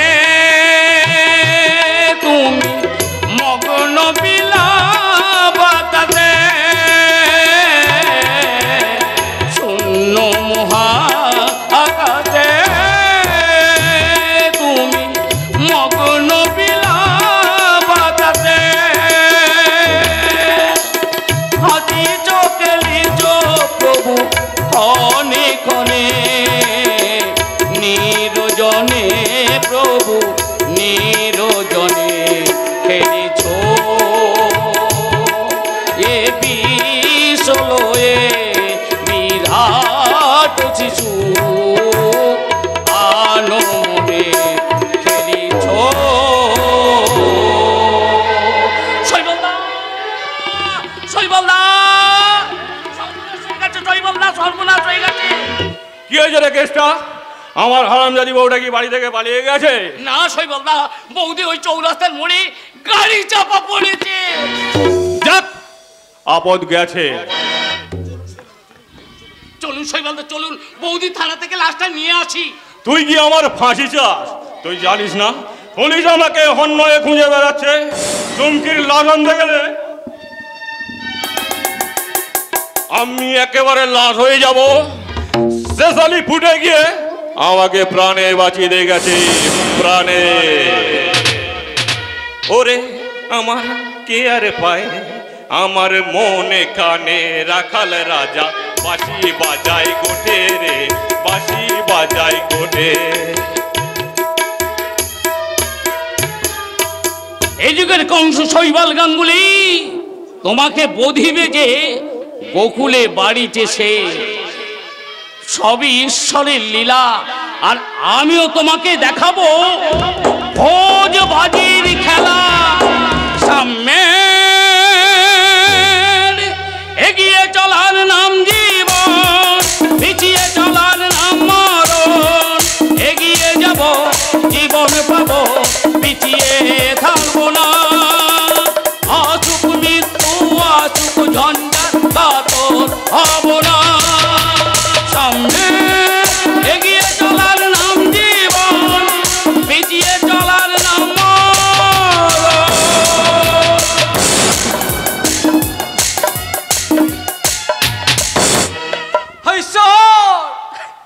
তুমি মগ্ন বিলা বাতাসে, শূন্য মহা আকাশে তুমি মগ্ন বিলা বাতাসে, হাতি চোখে লিজ প্রভু ক্ষণে ক্ষণে, নিরজনে প্রভু নিরজনে খেলেছ এ বিশ্বলয়ে বিরাট শিশু আনন্দে খেলেছ। শৈবলদা, শৈবলদা, সর্বনাশ হয়ে গেছে। কি হয়েছে রে কেসটা? আমার হারামজাদি বউটা কি বাড়ি থেকে পালিয়ে গেছে? না শৈবলদা, বৌদি ওই চৌরাস্তার মোড়ে গাড়ি চাপা পড়েছে। যাক, আপদ গেছে। চলুন শৈবলদা চলুন, বৌদি থানা থেকে লাশটা নিয়ে আসি। তুই কি আমার ফাঁসি চাস? তুই জানিস না পুলিশ আমাকে হন্যয়ে খুঁজে বেড়াচ্ছে। চুমকির লাশ আনতে গেলে আমি একেবারে লাশ হয়ে যাব। শেষালি ফুটে গিয়ে আমাকে প্রাণে বাঁচিয়ে দিয়ে গেছে, প্রাণে। ওরে আমার কে আরে পায়, আমার মনে কানে রাখাল রাজা বাঁশি বাজায় গোটে রে, বাঁশি বাজায় গোটে। এই যুগের কংস শৈবাল গাঙ্গুলি তোমাকে বধিবে যে গোকুলে বাড়িতে সে, সবই ঈশ্বরের লীলা। আর আমিও তোমাকে দেখাবো ভোজবাজির খেলা। সামনে এগিয়ে চলার নাম জীবন, পিছিয়ে চলার নাম মরণ। এগিয়ে যাব জীবন পাবো, পিছিয়ে থাকবো না। আসুক মৃত্যু আসুক ঝঞ্ঝাট কাতর হব না। সামনে এগিয়ে চলার নাম জীবন, পিছিয়ে চলার নাম মরণ।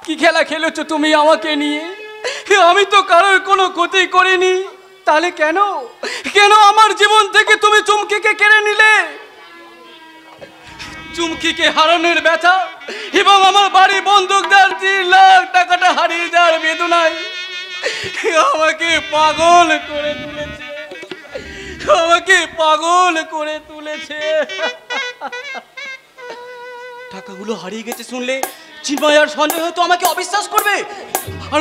কি খেলা খেলেছো তুমি আমাকে নিয়ে? আমি তো কারোর কোনো ক্ষতি করিনি, তাহলে কেন কেন আমার জীবন থেকে তুমি চুমকিকে কেড়ে নিলে? চুমকিকে হারানোর ব্যথা এবং আমার বাড়ি বন্দুকদার 3 লাখ টাকাটা হারিয়ে যাওয়ার বেদনায় আমাকে পাগল করে তুলেছে, আমাকে পাগল করে তুলেছে। টাকাগুলো হারিয়ে গেছে শুনলে চিন্ময় আর সঞ্জয় হয়তো আমাকে অবিশ্বাস করবে, আর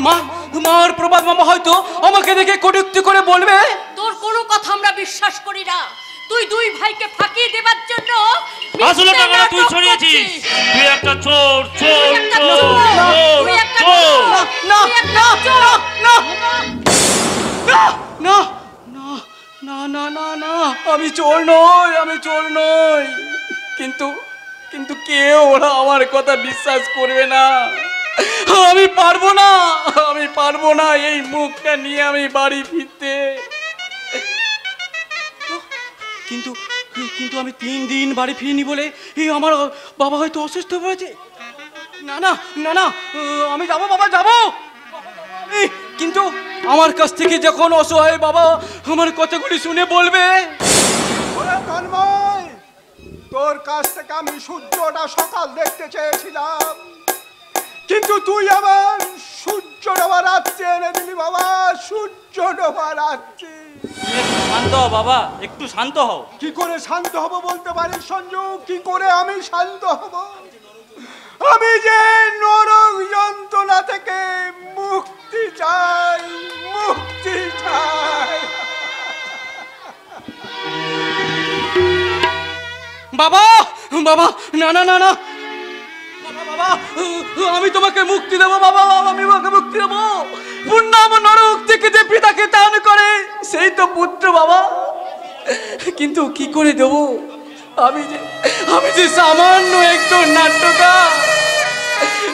মার প্রবাদ মামা হয়তো আমাকে দেখে কটূক্তি করে বলবে তোর কোনো কথা আমরা বিশ্বাস করি না। তুই দুই ভাইকে ফাঁকি দেবার জন্য আসলে টাকাটা তুই ছড়িয়েছিস। তুই একটা চোর, চোর, চোর, তুই একটা চোর। না না না না না না না না, আমি চোর নই, আমি চোর নই। কিন্তু কিন্তু কেউ ওরা আমার কথা বিশ্বাস করবে না। আমি পারবো না, আমি পারবো না এই মুখটা নিয়ে আমি বাড়ি ফিরতে। কিন্তু কিন্তু আমি 3 দিন বাড়ি ফিরিনি বলে আমার বাবা হয়তো অসুস্থ হয়েছে। না না না না, আমি যাবো বাবা, যাবো। কিন্তু আমার কাছ থেকে যখন অসহায় বাবা আমার কথাগুলি শুনে বলবে, তোর কাছ থেকে আমি সূর্যটা সকাল দেখতে চেয়েছিলাম, কিন্তু তুই আবার সূর্য ডোবা রাত্রি এনে দিলি বাবা, সূর্য ডোবা রাত্রি। শান্ত হও বাবা, একটু শান্ত হও। কি করে শান্ত হব বলতে পারিস সঞ্জু? কি করে আমি শান্ত হব? আমি যে নরক যন্ত্রণা থেকে মুক্তি চাই, মুক্তি চাই। বাবা বাবা, না না না না বাবা, বাবা আমি তোমাকে মুক্তি দেবো বাবা, আমি তোমাকে মুক্তি দেবো। পূর্ণাম নরক থেকে যে পিতাকে দান করে সেই তো পুত্র বাবা। কিন্তু কি করে দেব, আমি যে সামান্য একজন নাট্যকার।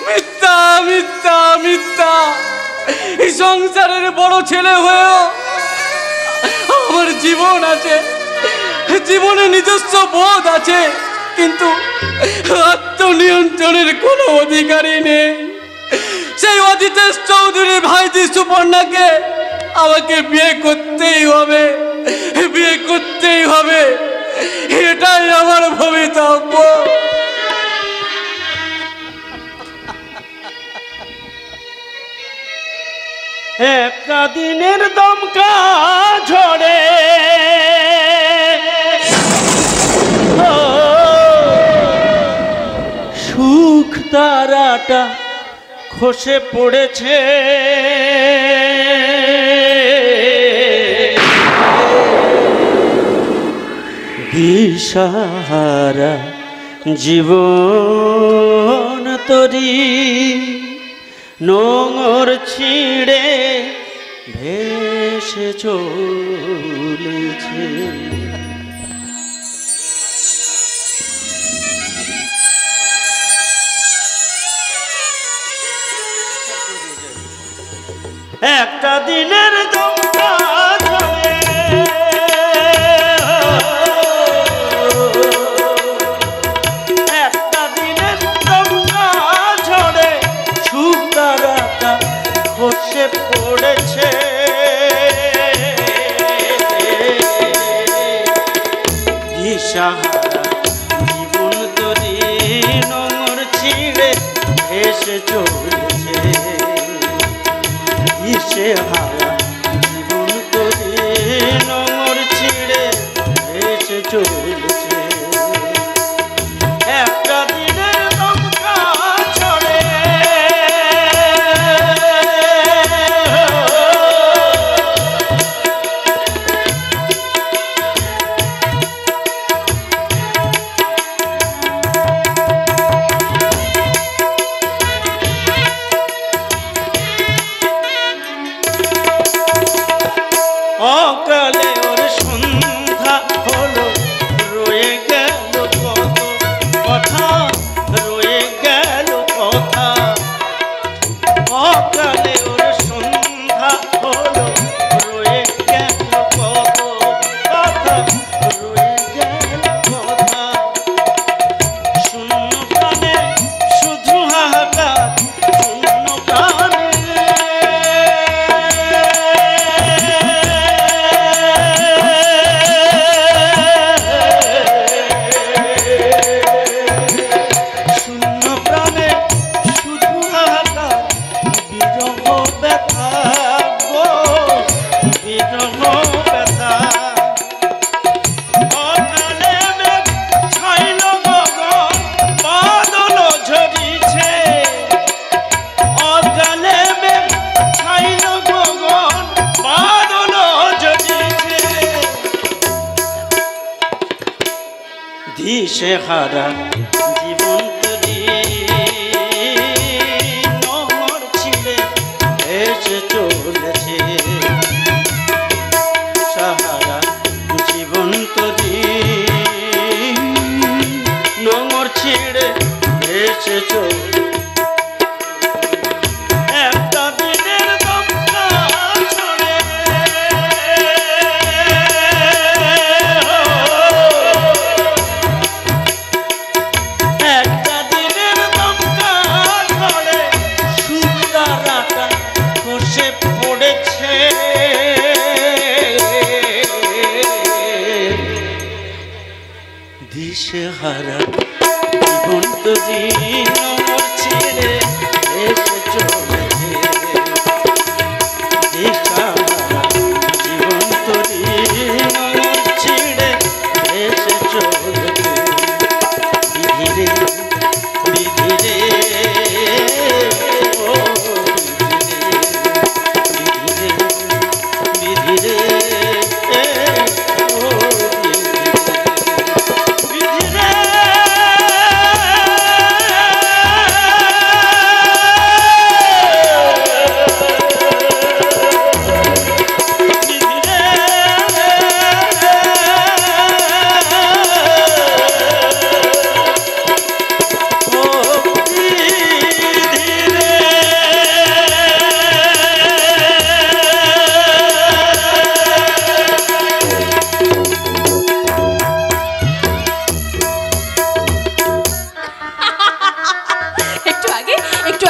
মিথ্যা মিথ্যা মিথ্যা। এই সংসারের বড় ছেলে হয়েও আমার জীবন আছে, জীবনে নিজস্ব বোধ আছে, কিন্তু আত্মনিয়ন্ত্রণের কোনো অধিকারই নেই। সেই অজিতেশ চৌধুরী ভাইজি সুপর্ণাকে আমাকে বিয়ে করতেই হবে, বিয়ে করতেই হবে, এটাই আমার ভবিতব্য। একটা দিনের দমকা ঝড়ে সুখ তারাটা খসে পড়েছে, দিশাহারা জীবন তরি নোঙর ছিঁড়ে ভেসে চলেছে। একটা দিনের দমকা ঝড়ে একটা দিনের দমকা ঝড়ে সুখ তারাটা খসে পড়েছে, দিশাহারা জীবন তরি নোঙর ছিঁড়ে এসে চলেছে, দিশেহারা জীবন তরি নোঙর ছিঁড়ে এসে চলেছে। একটা দিনের দমকা ঝড়ে অকালে ওর সন্ধ্যা হলো, রয়ে গেল কত কথা, রয়ে গেল কথা। অকালে ওর সন্ধ্যা হলো, রয়ে গেল কত কথা, রয়ে গেল কথা। শূন্য প্রাণে শুধু হাহাকার, শূন্য প্রাণে শূন্য প্রাণে শুধু হাহাকার, বিরহ ব্যথা গো, বিরহ ব্যথা। অকালে মেঘ ছাইল গগন, বাদল ঝরিছে, অকালে মেঘ ছাইল গগন, বাদল ঝরিছে, দিশেহারা জীবন তরি নোঙর ছিঁড়ে এসে চলেছে, সাহারা জীবন তরি নোঙর ছিঁড়ে এসে চলেছে। একটা দিনের দমকা ঝড়ে একটা দিনের দমকা ঝড়ে সুখ তারাটা খসে পড়েছে, দিশেহারা জীবন তরি নোঙর ছিঁড়ে এসে চলেছে, দিশাহারা জীবন তরি নোঙর ছিঁড়ে এসে চলেছে। বিধিরে বিধিরে ও বিধিরে বিধিরে ও বিধিরে বিধিরে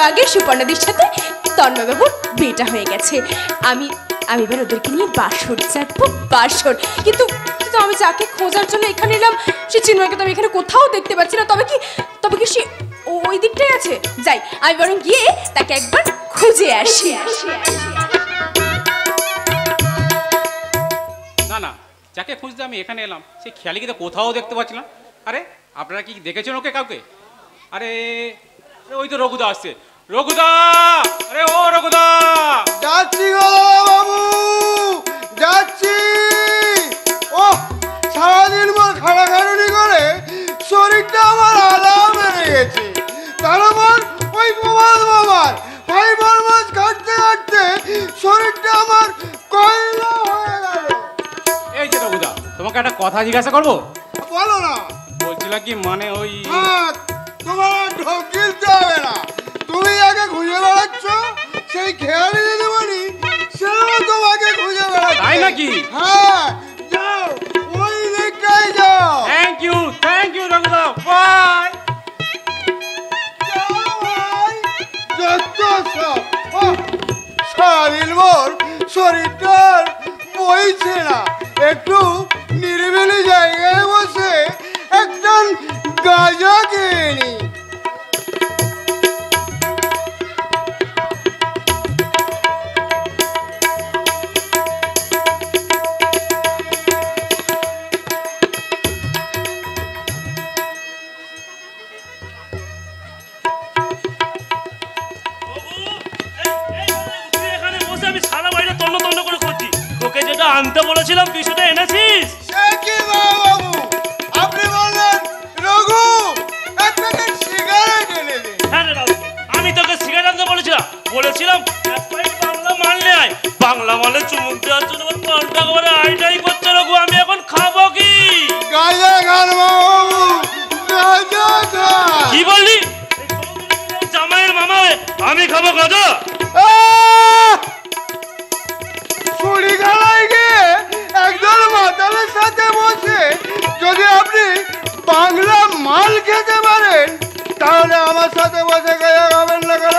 আগে সুপর্ণাদির সাথে তন্ময়বাবুর বিয়েটা হয়ে গেছে। আমি আমি এবার ওদেরকে নিয়ে বাসর চাটবো, বাসর। কিন্তু কিন্তু আমি যাকে খোঁজার জন্য এখানে এলাম সে চিন্ময়কে তো আমি এখানে কোথাও দেখতে পাচ্ছি না। তবে কি সে ওই দিকটাই আছে? যাই, আমি বরং গিয়ে তাকে একবার খুঁজে আসি। না না, যাকে খুঁজতে আমি এখানে এলাম সেই খেয়ালিকে তো কোথাও দেখতে পাচ্ছি না। আরে আপনারা কি দেখেছেন ওকে কাউকে? আরে ওই তো রঘুদা আসছে। রঘুদা, আরে ও রঘুদা! যাচ্ছি গো বাবু, যাচ্ছি। ও সারাদিন পর খাড়াখাড়ুনি করে শরীরটা আমার আলাম বেড়ে গেছে। তার উপর ওই প্রমাদ বাবার ভাই বরমাস কাটতে কাটতে শরীরটা আমার কয়লা হয়ে গেল। এই যে রঘুদা, তোমাকে একটা কথা জিজ্ঞাসা করবো? বলো না। বলছিলাম কি মানে ওই তোমার ঢোক গিলতে হবে না। তুমি আগে খুঁজে বেড়াচ্ছ সেই খেয়ালি দিতে পারি, সেও তোমাকে খুঁজে বেড়াচ্ছে। তাই নাকি? হ্যাঁ, যাও ওই দিকটাই যাও। থ্যাংক ইউ রঘুদা, বাই। যাও ভাই, যত সব। সারাদিন ভোর শরীরটার বইছে না, একটু নিরিবিলি জায়গায় বসে একজন গাঁজা খেয়ে নি। আনতে বলেছিলাম তুই সেটা এনেছিস? সে কি বাবু, আপনি বললেন রঘু এক প্যাকেট সিগারেট এনে দে। হ্যাঁ রে বাবু, আমি তোকে সিগারেট আনতে বলেছিলাম এক প্যাকেট বাংলা মাল নিয়ে আয়। বাংলা মালে চুমুক দেওয়ার জন্য আমার ঘন্টা করে আইটাই করছে রঘু। আমি এখন খাবো কি? গাঁজা খান বাবু, গাঁজা খান। কি বললি? জামাইয়ের মামা হয়ে আমি খাবো গাঁজা? ছুরি খেলায় গিয়ে একজন মাতালের সাথে বসে যদি আপনি বাংলা মাল খেতে পারেন, তাহলে আমার সাথে বসে গাঁজা খাবেন না কেন?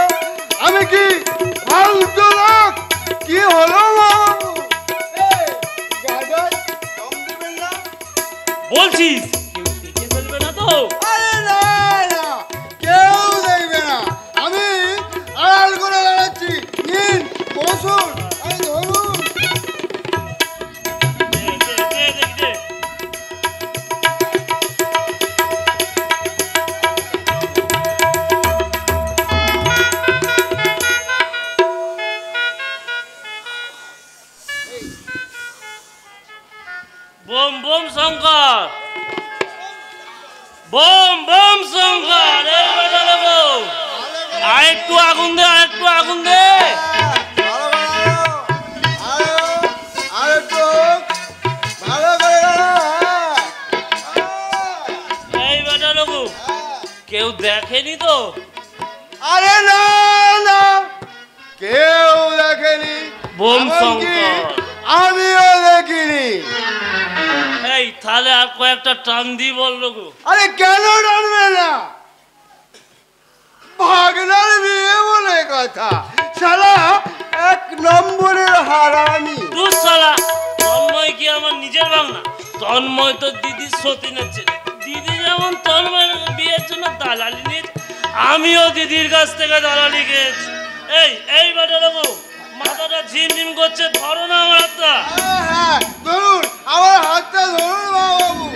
আমি কি ফালতু লোক? কি হলো বাবু? গাঁজায় দম দেবেন না? বলছিস কেউ দেখে ফেলবে না তো? আরে না না, কেউ দেখবে না। আমি আড়াল করে বেড়াচ্ছি। নিন বসুন, আরে ধরুন। Bomb bomb Shankar, bomb bomb Shankar. আরেকটু আগুন দে, আরেকটু আগুন দে। এই বেটা রঘু, কেউ দেখেনি তো? আরে না না, কেউ দেখেনি। বোম এমনকি শঙ্কর, আমিও দেখিনি। এই তাহলে আর কয়েকটা টান দি বল রঘু। আরে কেন টানবে না? ভাগনার বিয়ে বলে কথা। শালা এক নম্বরের হারামি। তুই শালা, তন্ময় কি আমার নিজের বাংলা? তন্ময় তো দিদির সতীনের ছেলে। দিদি যেমন তন্ময়ের বিয়ের জন্য দালালি নিয়েছে, আমিও দিদির কাছ থেকে দালালি খেয়েছি। এই বেটা রঘু, মাথাটা ঝিমঝিম করছে, ধরো না আমার হাতটা। হ্যাঁ ধরুন, আমার হাতটা ধরুন বাবু।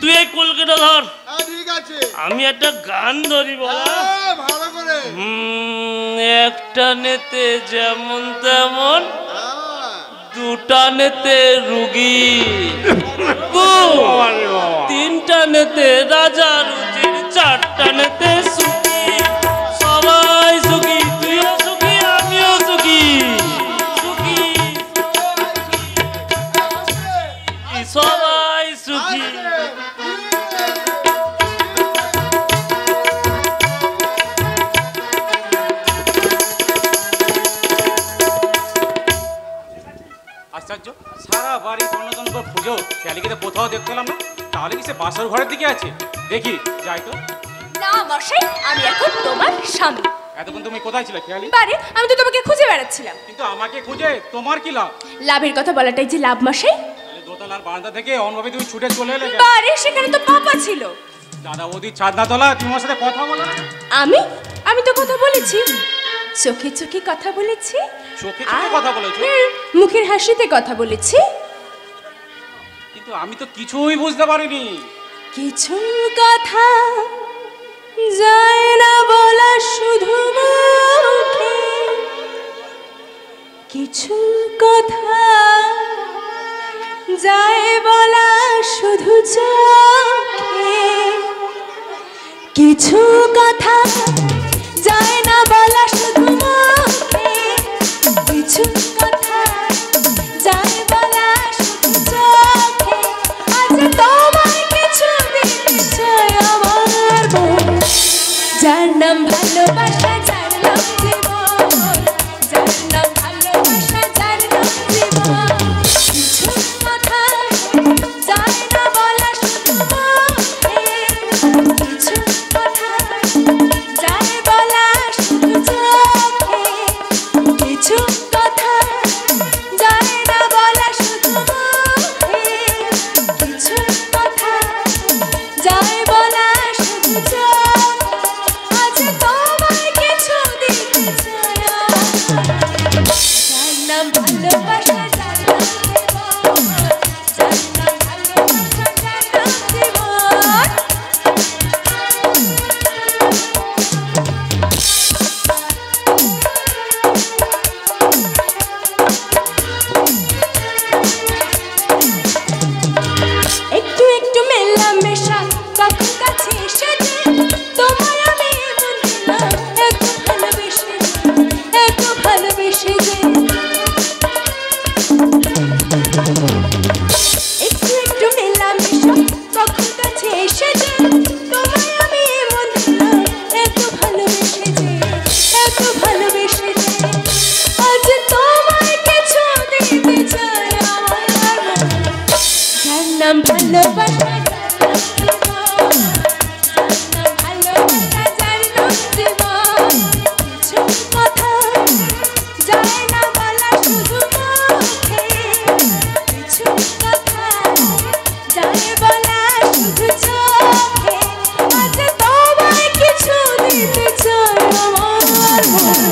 তুই এই কলকাতা ধর, ঠিক আছে। আমি একটা গান ধরি বলা। ভালো করে। একটা নেতে যেমন তেমন, দুটা নেতে রুগী, তিনটা নেতে রাজা রুচির, চারটা নেতে সুখী। সবাই সুখী, তুইও সুখী, আমিও সুখী। সুখী সবাই সুখী। আশ্চর্য, সারা বাড়ি তন্ন করে খুঁজেও খেয়ালিকে তো কোথাও দেখতে পেলাম না। তাহলে কি সে বাসর ঘরের দিকে আছে? দেখি যাই তো। না মশাই, আমি এখন তোমার স্বামী। এতক্ষণ তুমি কোথায় ছিলে খেয়ালি? বারে আমি তো তোমাকে খুঁজে বেড়াচ্ছিলাম। কিন্তু আমাকে খুঁজে তোমার কি লাভ? লাভের কথা বলাটাই যে লাভ মশাই। তাহলে দোতলার বারান্দা থেকে অনভাবে তুমি ছুটে চলে এলে কেন? বারে সেখানে তো পাপা ছিল। দাদা বৌদি ছাদনা তলা তোমার সাথে কথা বলো না? আমি তো কথা বলেছি, চোখে চোখে কথা বলেছি। চোখে চোখে কথা বলেছো? মুখের হাসিতে কথা বলেছি। কিন্তু আমি তো কিছুই বুঝতে পারিনি। কিছু কথা যায় না বলা শুধু মুখে, কিছু কথা যায় বলা শুধু চোখে, কিছু কথা যায় না বলা শুধু মুখে, কিছু কথা যায় বলা শুধু চোখে। আজ তোমায় কিছু দিতে চাই আমার মন, যার নাম ভালোবাসা, যার নাম জীবন, যার নাম ভালোবাসা, যার নাম জীবন। কিছু কথা যায় না বলা শুধু মুখে, কিছু কথা যায় বলা শুধু চোখে, কিছু কথা যায় না বলা শুধু মুখে, কিছু কথা যায় বলা শুধু চোখে। আজ তোমায় কিছু দিতে চাই, যার নাম ভালোবাসা, যার নাম জীবন, যার নাম ভালোবাসা, যার নাম জীবন। একটু একটু মেলামেশা কখন কাছে এসে যে তোমায় আমি মন দিলাম, এত ভালোবেসে যে, এত ভালোবেসে যে। একটু একটু মেলামেশা কখন কাছে এসে যে তোমায় আমি মন দিলাম, এত ভালোবেসে যে, এত ভালোবেসে যে। আজ তোমায় কিছু দিতে চাই আমার মন, যার নাম ভালোবাসা, যার নাম জীবন। কিছু কথা যায় না বলা শুধু মুখে, কিছু কথা যায় বলা শুধু চোখে। আজ তোমায় কিছু দিতে চাই আমার মন,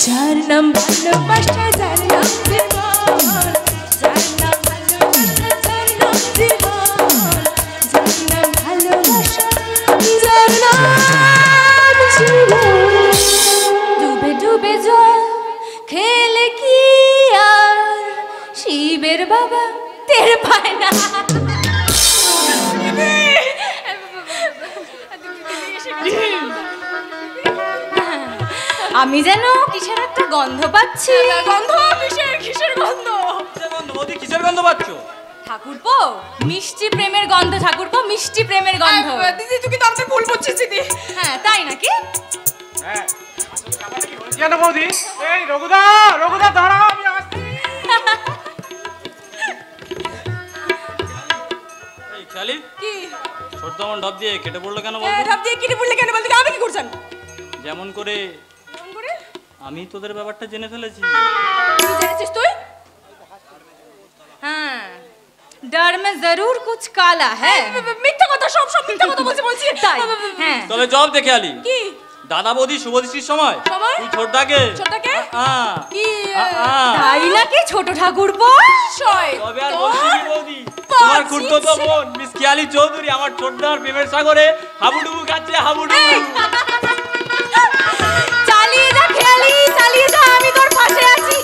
যার নাম ভালোবাসা, যার নাম জীবন, যার নাম ভালোবাসা, যার নাম জীবন, যার নাম ভালোবাসা, যার নাম জীবন। ডুবে ডুবে জল খেলে কি আর শিবের বাবা টের পায় না? আমি যেন কিসের একটা গন্ধ পাচ্ছি। গন্ধ? কিসের গন্ধ? বৌদি কিসের গন্ধ পাচ্ছ? ঠাকুরপো, মিষ্টি প্রেমের গন্ধ ঠাকুরপো, মিষ্টি প্রেমের গন্ধ। দিদি তুই কিন্তু আমাকে ভুল করছিস দিদি। হ্যাঁ তাই নাকি? হ্যাঁ জানো বৌদি, এই রঘুদা, রঘুদা দাঁড়াও, আমি আসছি। এই খেয়ালি কি ছোট দমন ঢপ দিয়ে কেটে পড়লো কেন বলতো? ঢাপ দিয়ে কেটে পড়লে কেন বলতে? আমি কি করছেন? যেমন করে আমি তোদের ব্যাপারটা জেনে ফেলেছি। কি জেনেছিস তুই? हाँ डर में जरूर कुछ काला है। মিথ্যা কথা, সব সব মিথ্যা কথা বলছি। তাই হ্যাঁ তবে জব দেখে আলি কি দাদা বৌদি শুভদৃষ্টির সময় সময়? তুই ছোটদাকে ছোটদাকে? কি তাই নাকি ছোট ঠাকুরপো? শয় তবে আর বলছি কি বৌদি, তোমার খুড়তো বোন মিস খেয়ালি চৌধুরী আমার ছোটদার প্রেমের সাগরে হাবুডুবু খাচ্ছে, হাবুডুবু। চালিয়ে যা খেয়ালি, চালিয়ে যা, আমি তোর পাশে আছি।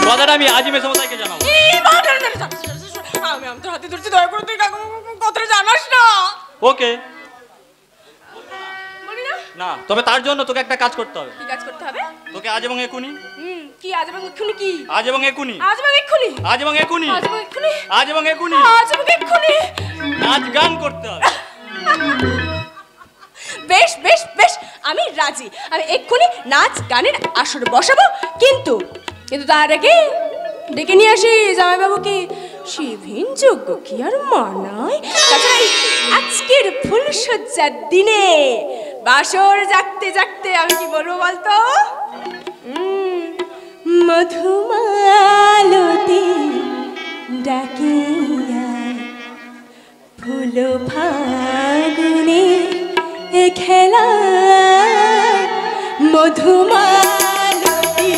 কথাটা আমি আজই মেসমশাইকে জানাবো। আমি তোর হাতে ধরছি, দয়া করে তুই কথাটা জানাস না। ওকে বলবি না? না, তবে তার জন্য তোকে একটা কাজ করতে হবে। কি কাজ করতে হবে? তোকে আজ এবং একুনি, কি আজ এবং এক্ষুনি? কি আজ এবং একুনি, আজ এবং এক্ষুনি? আজ এবং একুনি, আজ এবং এক্ষুনি? আজ এবং একুনি আজ এবং এক্ষুনি নাচ গান করতে হবে। বেশ বেশ বেশ, আমি রাজি। আমি এক্ষুনি নাচ গানের আসর বসাবো, কিন্তু তার আগে ডেকে নিয়ে আসি জামাইবাবুকে। শিবহীন যোগ্য কি আর মানায়? তাছাড়া আজকের ফুলসজ্জার দিনে বাসর জাগতে জাগতে আমি কি বলবো বলতো? মধুমালতী ডাকিয়া ফুল ফাগুনে খেলা মধুমালতী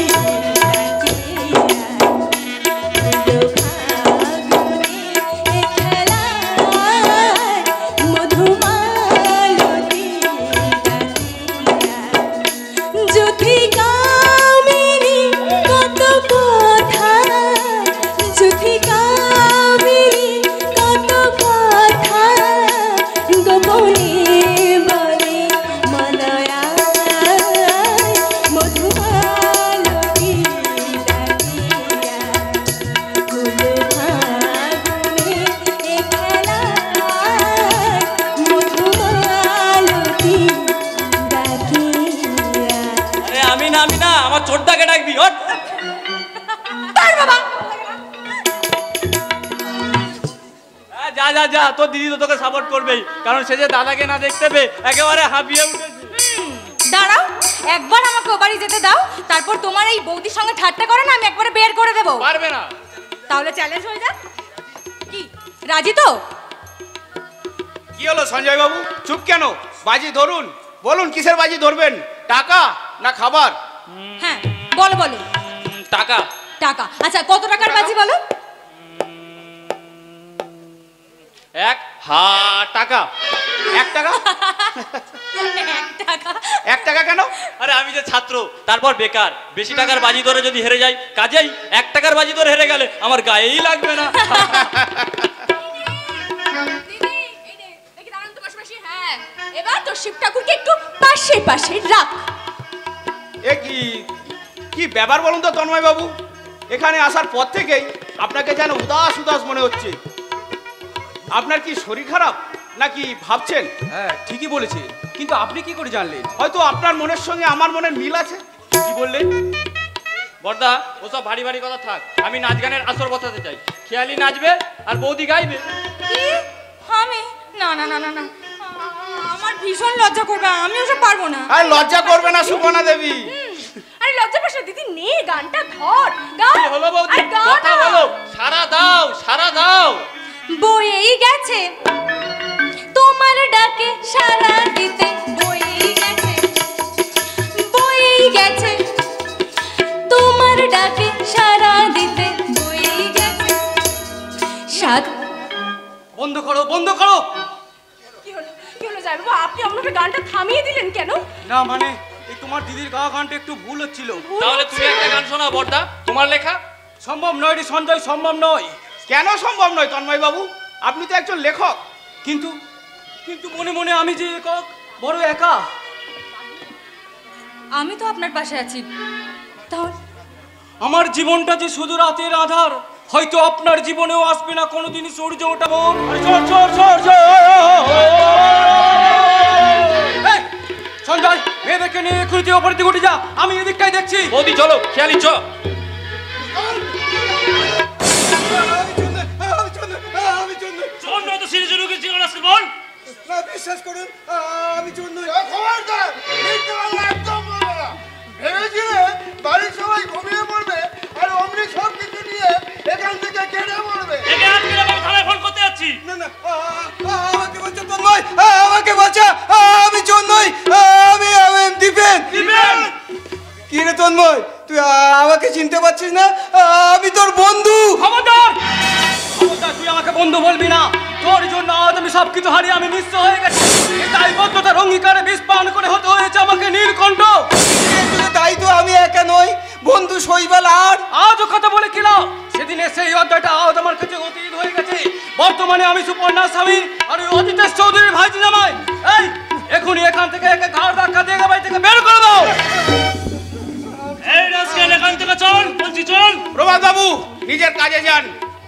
ছোটদাকে ডাকবি। যা যা যা, তোর দিদি তো তোকে সাপোর্ট করবেই, কারণ সে যে দাদাকে না দেখতে পেয়ে একেবারে হাঁপিয়ে উঠেছে। দাঁড়াও, একবার আমাকে ও বাড়ি যেতে দাও, তারপর তোমার এই বৌদির সঙ্গে ঠাট্টা করে না আমি একবারে বের করে দেবো। পারবে না? তাহলে চ্যালেঞ্জ হয়ে যাক। কি রাজি তো? কি হলো সঞ্জয় বাবু, চুপ কেন? বাজি ধরুন, বলুন কিসের বাজি ধরবেন, টাকা না খাবার? হ্যাঁ বলো বলো। টাকা। টাকা? আচ্ছা কত টাকার বাজি বলো? 1 টাকা। 1 টাকা? 1 টাকা? 1 টাকা কেন? আরে আমি যে ছাত্র, তারপর বেকার, বেশি টাকার বাজি ধরে যদি হেরে যাই, কাজেই 1 টাকার বাজি ধরে হেরে গেলে আমার গায়েই লাগবে না। এবার তো শিব ঠাকুরকে একটু পাশে পাশে রাখ। এ কি ব্যাপার বলুন তো তন্ময় বাবু, এখানে আসার পর থেকেই আপনাকে যেন উদাস উদাস মনে হচ্ছে। আপনার কি শরীর খারাপ নাকি ভাবছেন? হ্যাঁ ঠিকই বলেছে, কিন্তু আপনি কি করে জানলেন? হয়তো আপনার মনের সঙ্গে আমার মনের মিল আছে। কি বললেন বর্দা? ওসব ভারী ভারী কথা থাক, আমি নাচ গানের আসর বসাতে চাই। খেয়ালি নাচবে আর বৌদি গাইবে। কি? আমি? না না না না না, আমার ভীষণ লজ্জা করবে, আমি ওসব পারবো না। আর লজ্জা করবে না সুপর্ণা দেবী। আরে লজ্জা পাস না দিদি, নে গানটা ধর। গাও। কি হলো বৌদি? কথা বলো, সারা দাও সারা দাও। বয়েই গেছে তোমার ডাকে সারা দিতে, বয়েই গেছে, বয়েই গেছে তোমার ডাকে সারা দিতে, বয়েই গেছে সাত। বন্ধ করো বন্ধ করো। কি হলো জয় বাবু, আপনি আমাকে গানটা থামিয়ে দিলেন কেন? না মানে এই তোমার দিদির গাওয়া গানটা একটু ভুল হচ্ছিল। তাহলে তুমি একটা গান শোনাও বর্দা, তোমার লেখা। সম্ভব নয় রে সঞ্জয়, সম্ভব নয়। কেন সম্ভব নয় তন্ময় বাবু? আপনি তো একজন লেখক। কিন্তু কিন্তু মনে মনে আমি যে একক, বড় একা। আমি তো আপনার পাশে আছি, তাহলে আমার জীবনটা যে শুধু রাতের আধার, হয়তো আপনার জীবনেও আসবে না কোনোদিনই সূর্য ওঠা ভোর। সঞ্জয়, মেয়েদেরকে নিয়ে এক্ষুনি তুই ওপরের দিকে উঠে যা, আমি এদিকটাই দেখছি। বৌদি চলো, খেয়ালি চ। বিশ্বাস করুন আমি চোর নই। ভেবেছিলে বাড়ির সবাই ঘুমিয়ে পড়বে আর অমনি সব কিছু নিয়ে এখান থেকে কেটে পড়বে। ফোন করতে যাচ্ছি। না না, আমাকে বাঁচা তন্ময়, আমাকে বাঁচা, আমি চোর নই, আমি দীপেন। কি রে তন্ময়, তুই আমাকে চিনতে পারছিস না? আমি তোর বন্ধু। খবরদার খবরদার, তুই আমাকে বন্ধু বলবি না। তোর জন্য আজ আমি সবকিছু হারিয়ে আমি নিঃস্ব হয়ে গেছি। তাই বদ্ধতার অঙ্গীকারে বিষ পান করে হতে হয়েছে আমাকে নীলকণ্ঠ। তাই তো আমি একা নই, বন্ধু শৈবাল আর আজও কথা বলে কিলাম। সেদিনে সেই অধ্যায়টা আজ আমার কাছে অতীত হয়ে গেছে। বর্তমানে আমি সুপর্ণার স্বামী আর ওই অজিতেশ চৌধুরীর ভাইজি জামাই। এই এখনই এখান থেকে একে ঘাড় ধাক্কা দিয়ে বাড়ি থেকে বের করে দাও। এই রাজকাল এখান থেকে চল, বলছি চল। প্রভাত বাবু নিজের কাজে যান,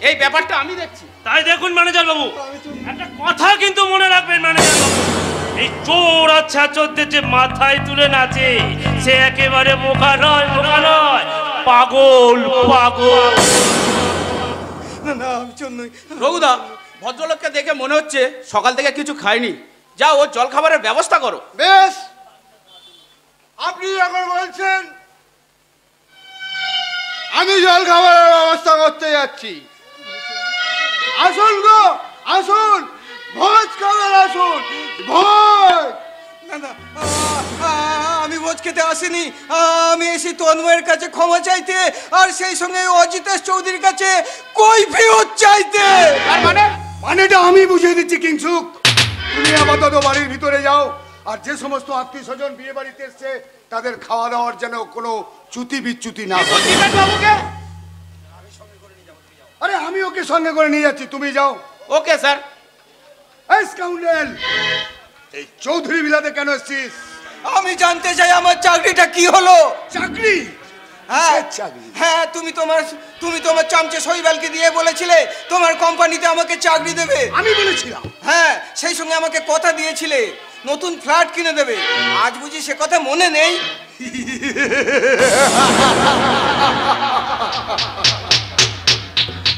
এই ব্যাপারটা আমি দেখছি। তাই দেখুন ম্যানেজার বাবু, একটা কথা কিন্তু মনে রাখবেন ম্যানেজার বাবু, এই চোর আর ছাচরদের যে মাথায় তুলে নাচে সে একেবারে বোকা নয়, বোকা নয়, পাগল পাগল। না না, আমি চোর নই। রঘুদা, ভদ্রলোককে দেখে মনে হচ্ছে সকাল থেকে কিছু খায়নি। যাও ও জল খাবারের ব্যবস্থা করো। বেশ, আপনি যখন বলছেন আমি জল খাবারের ব্যবস্থা করতে যাচ্ছি। আসুন গো, আসুন, ভোজ খাবার আসুন, ভোজ। না না, আমি ভোজ খেতে আসিনি। আমি এসে তন্ময়ের কাছে ক্ষমা চাইতে, আর সেই সঙ্গে অজিতেশ চৌধুরীর কাছে কৈফিয়ত চাইতে। মানেটা আমি বুঝিয়ে দিচ্ছি কিংসুক। তুমি আপাতত বাড়ির ভিতরে যাও, আর যে সমস্ত আত্মীয় স্বজন বিয়ে বাড়িতে এসছে তাদের খাওয়া দাওয়ার যেন কোনো চ্যুতি বিচ্যুতি না হয়। আরে আমি ওকে সঙ্গে করে নিয়ে যাচ্ছি, তুমি যাও। Okay sir. এই স্কাউন্ডেল, এই চৌধুরী বিলাতে কেন এসছিস? আমি জানতে চাই আমার চাকরিটা কি হলো। চাকরি? হ্যাঁ চাকরি? হ্যাঁ, তুমি তোমার চামচে শৈবালকে দিয়ে বলেছিলে তোমার কোম্পানিতে আমাকে চাকরি দেবে। আমি বলেছিলাম? হ্যাঁ, সেই সঙ্গে আমাকে কথা দিয়েছিলে নতুন ফ্ল্যাট কিনে দেবে। আজ বুঝি সে কথা মনে নেই?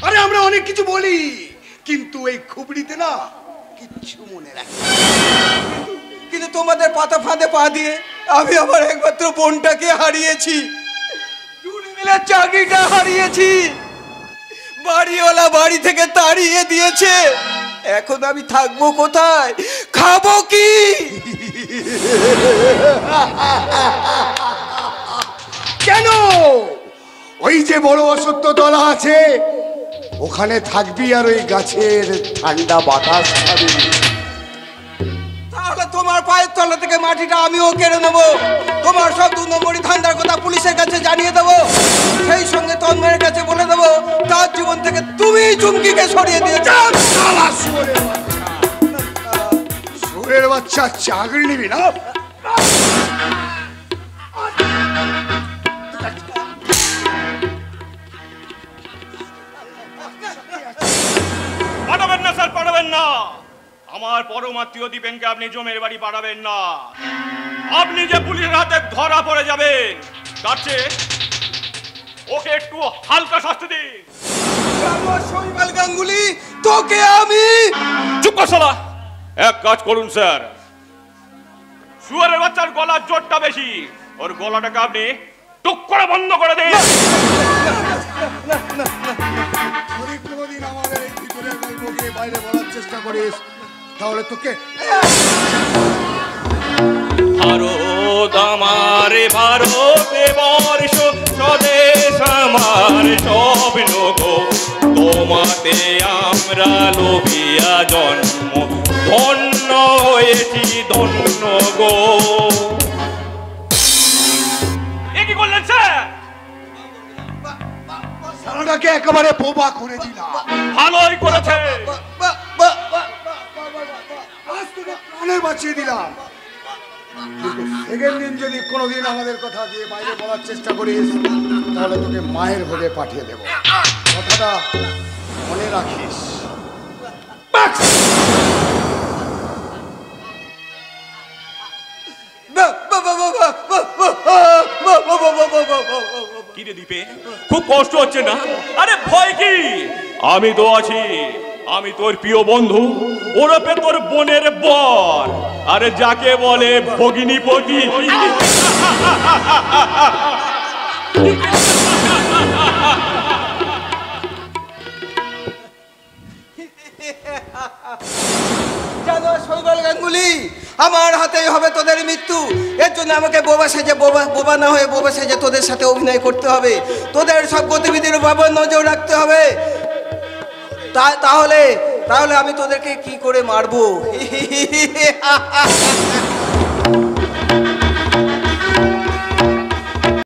আরে আমরা অনেক কিছু বলি, কিন্তু এই খুবড়িতে না কিচ্ছু মনে রাখি। কিন্তু তোমাদের পাতা ফাঁদে পা দিয়ে আমি আমার একমাত্র বোনটাকে হারিয়েছি, দুই মিলে চাকরিটা হারিয়েছি, বাড়িওয়ালা বাড়ি থেকে তাড়িয়ে দিয়েছে। এখন আমি থাকবো কোথায়, খাবো কি? কেন? ওই যে বড় অসত্য তলা আছে, ওখানে থাকবি আর ওই গাছের ঠান্ডা বাতাস খাবি। তাহলে তোমার পায়ের তলা থেকে মাটিটা আমিও কেড়ে নেবো। তোমার সব 2 নম্বরই ধান্দার কথা পুলিশের কাছে জানিয়ে দেবো। সেই সঙ্গে তন্ময়ের কাছে বলে দেবো তার জীবন থেকে তুমি চুমকিকে সরিয়ে দিয়েছো। সুরের বাচ্চা, চাকরি নিবি না? পাঠাবেন না স্যার, পাঠাবেন না। আমার পরমাত্মীয় দীপেনকে আপনি জমের বাড়ি পাঠাবেন না। আপনি যে পুলিশের হাতে ধরা পড়ে যাবেন, তার চেয়ে ওকে একটু হালকা শাস্তি দিন। শৈবাল গাঙ্গুলি, তোকে আমি। চুপ কর শালা। এক কাজ করুন স্যার, শুয়ারের বাচ্চার গলার জোরটা বেশি, ওর গলাটাকে আপনি টুক করে বন্ধ করে দিন। কোনোদিন আমাদের এই ভিতরের গল্পকে বাইরে বলার চেষ্টা করিস, তাহলে তোকে ভারত আমার ভারতে বর্ষ স্বদেশ আমার স্বপ্ন গো, তোমাতে আমরা লোভিয়া জন্ম ধন্য হয়েছি ধন্য গো। এ কি করলেন স্যার? সারাটাকে একেবারে বোবা করে দিলাম। ভালোই করেছে। আজ তোকে প্রাণে বাঁচিয়ে দিলাম, কিন্তু সেকেন্ড দিন যদি কোনোদিন আমাদের কথা দিয়ে বাইরে বলার চেষ্টা করিস, তাহলে তোকে মায়ের ভোগে পাঠিয়ে দেব। কথাটা মনে রাখিস। কি রে দীপে, খুব কষ্ট হচ্ছে না? আরে ভয় কি, আমি তো আছি। আমি তোর প্রিয় বন্ধু, ওরপে তোর বোনের বর, আরে যাকে বলে ভগিনীপতি। জানো শৈবাল গাঙ্গুলি, আমার হাতেই হবে তোদের মৃত্যু। এর জন্য আমাকে বোবা না হয়ে বোবা সেজে তোদের সাথে অভিনয় করতে হবে। তোদের সব গতিবিধির উপর নজর রাখতে হবে। তাহলে আমি তোদেরকে কি করে মারবো?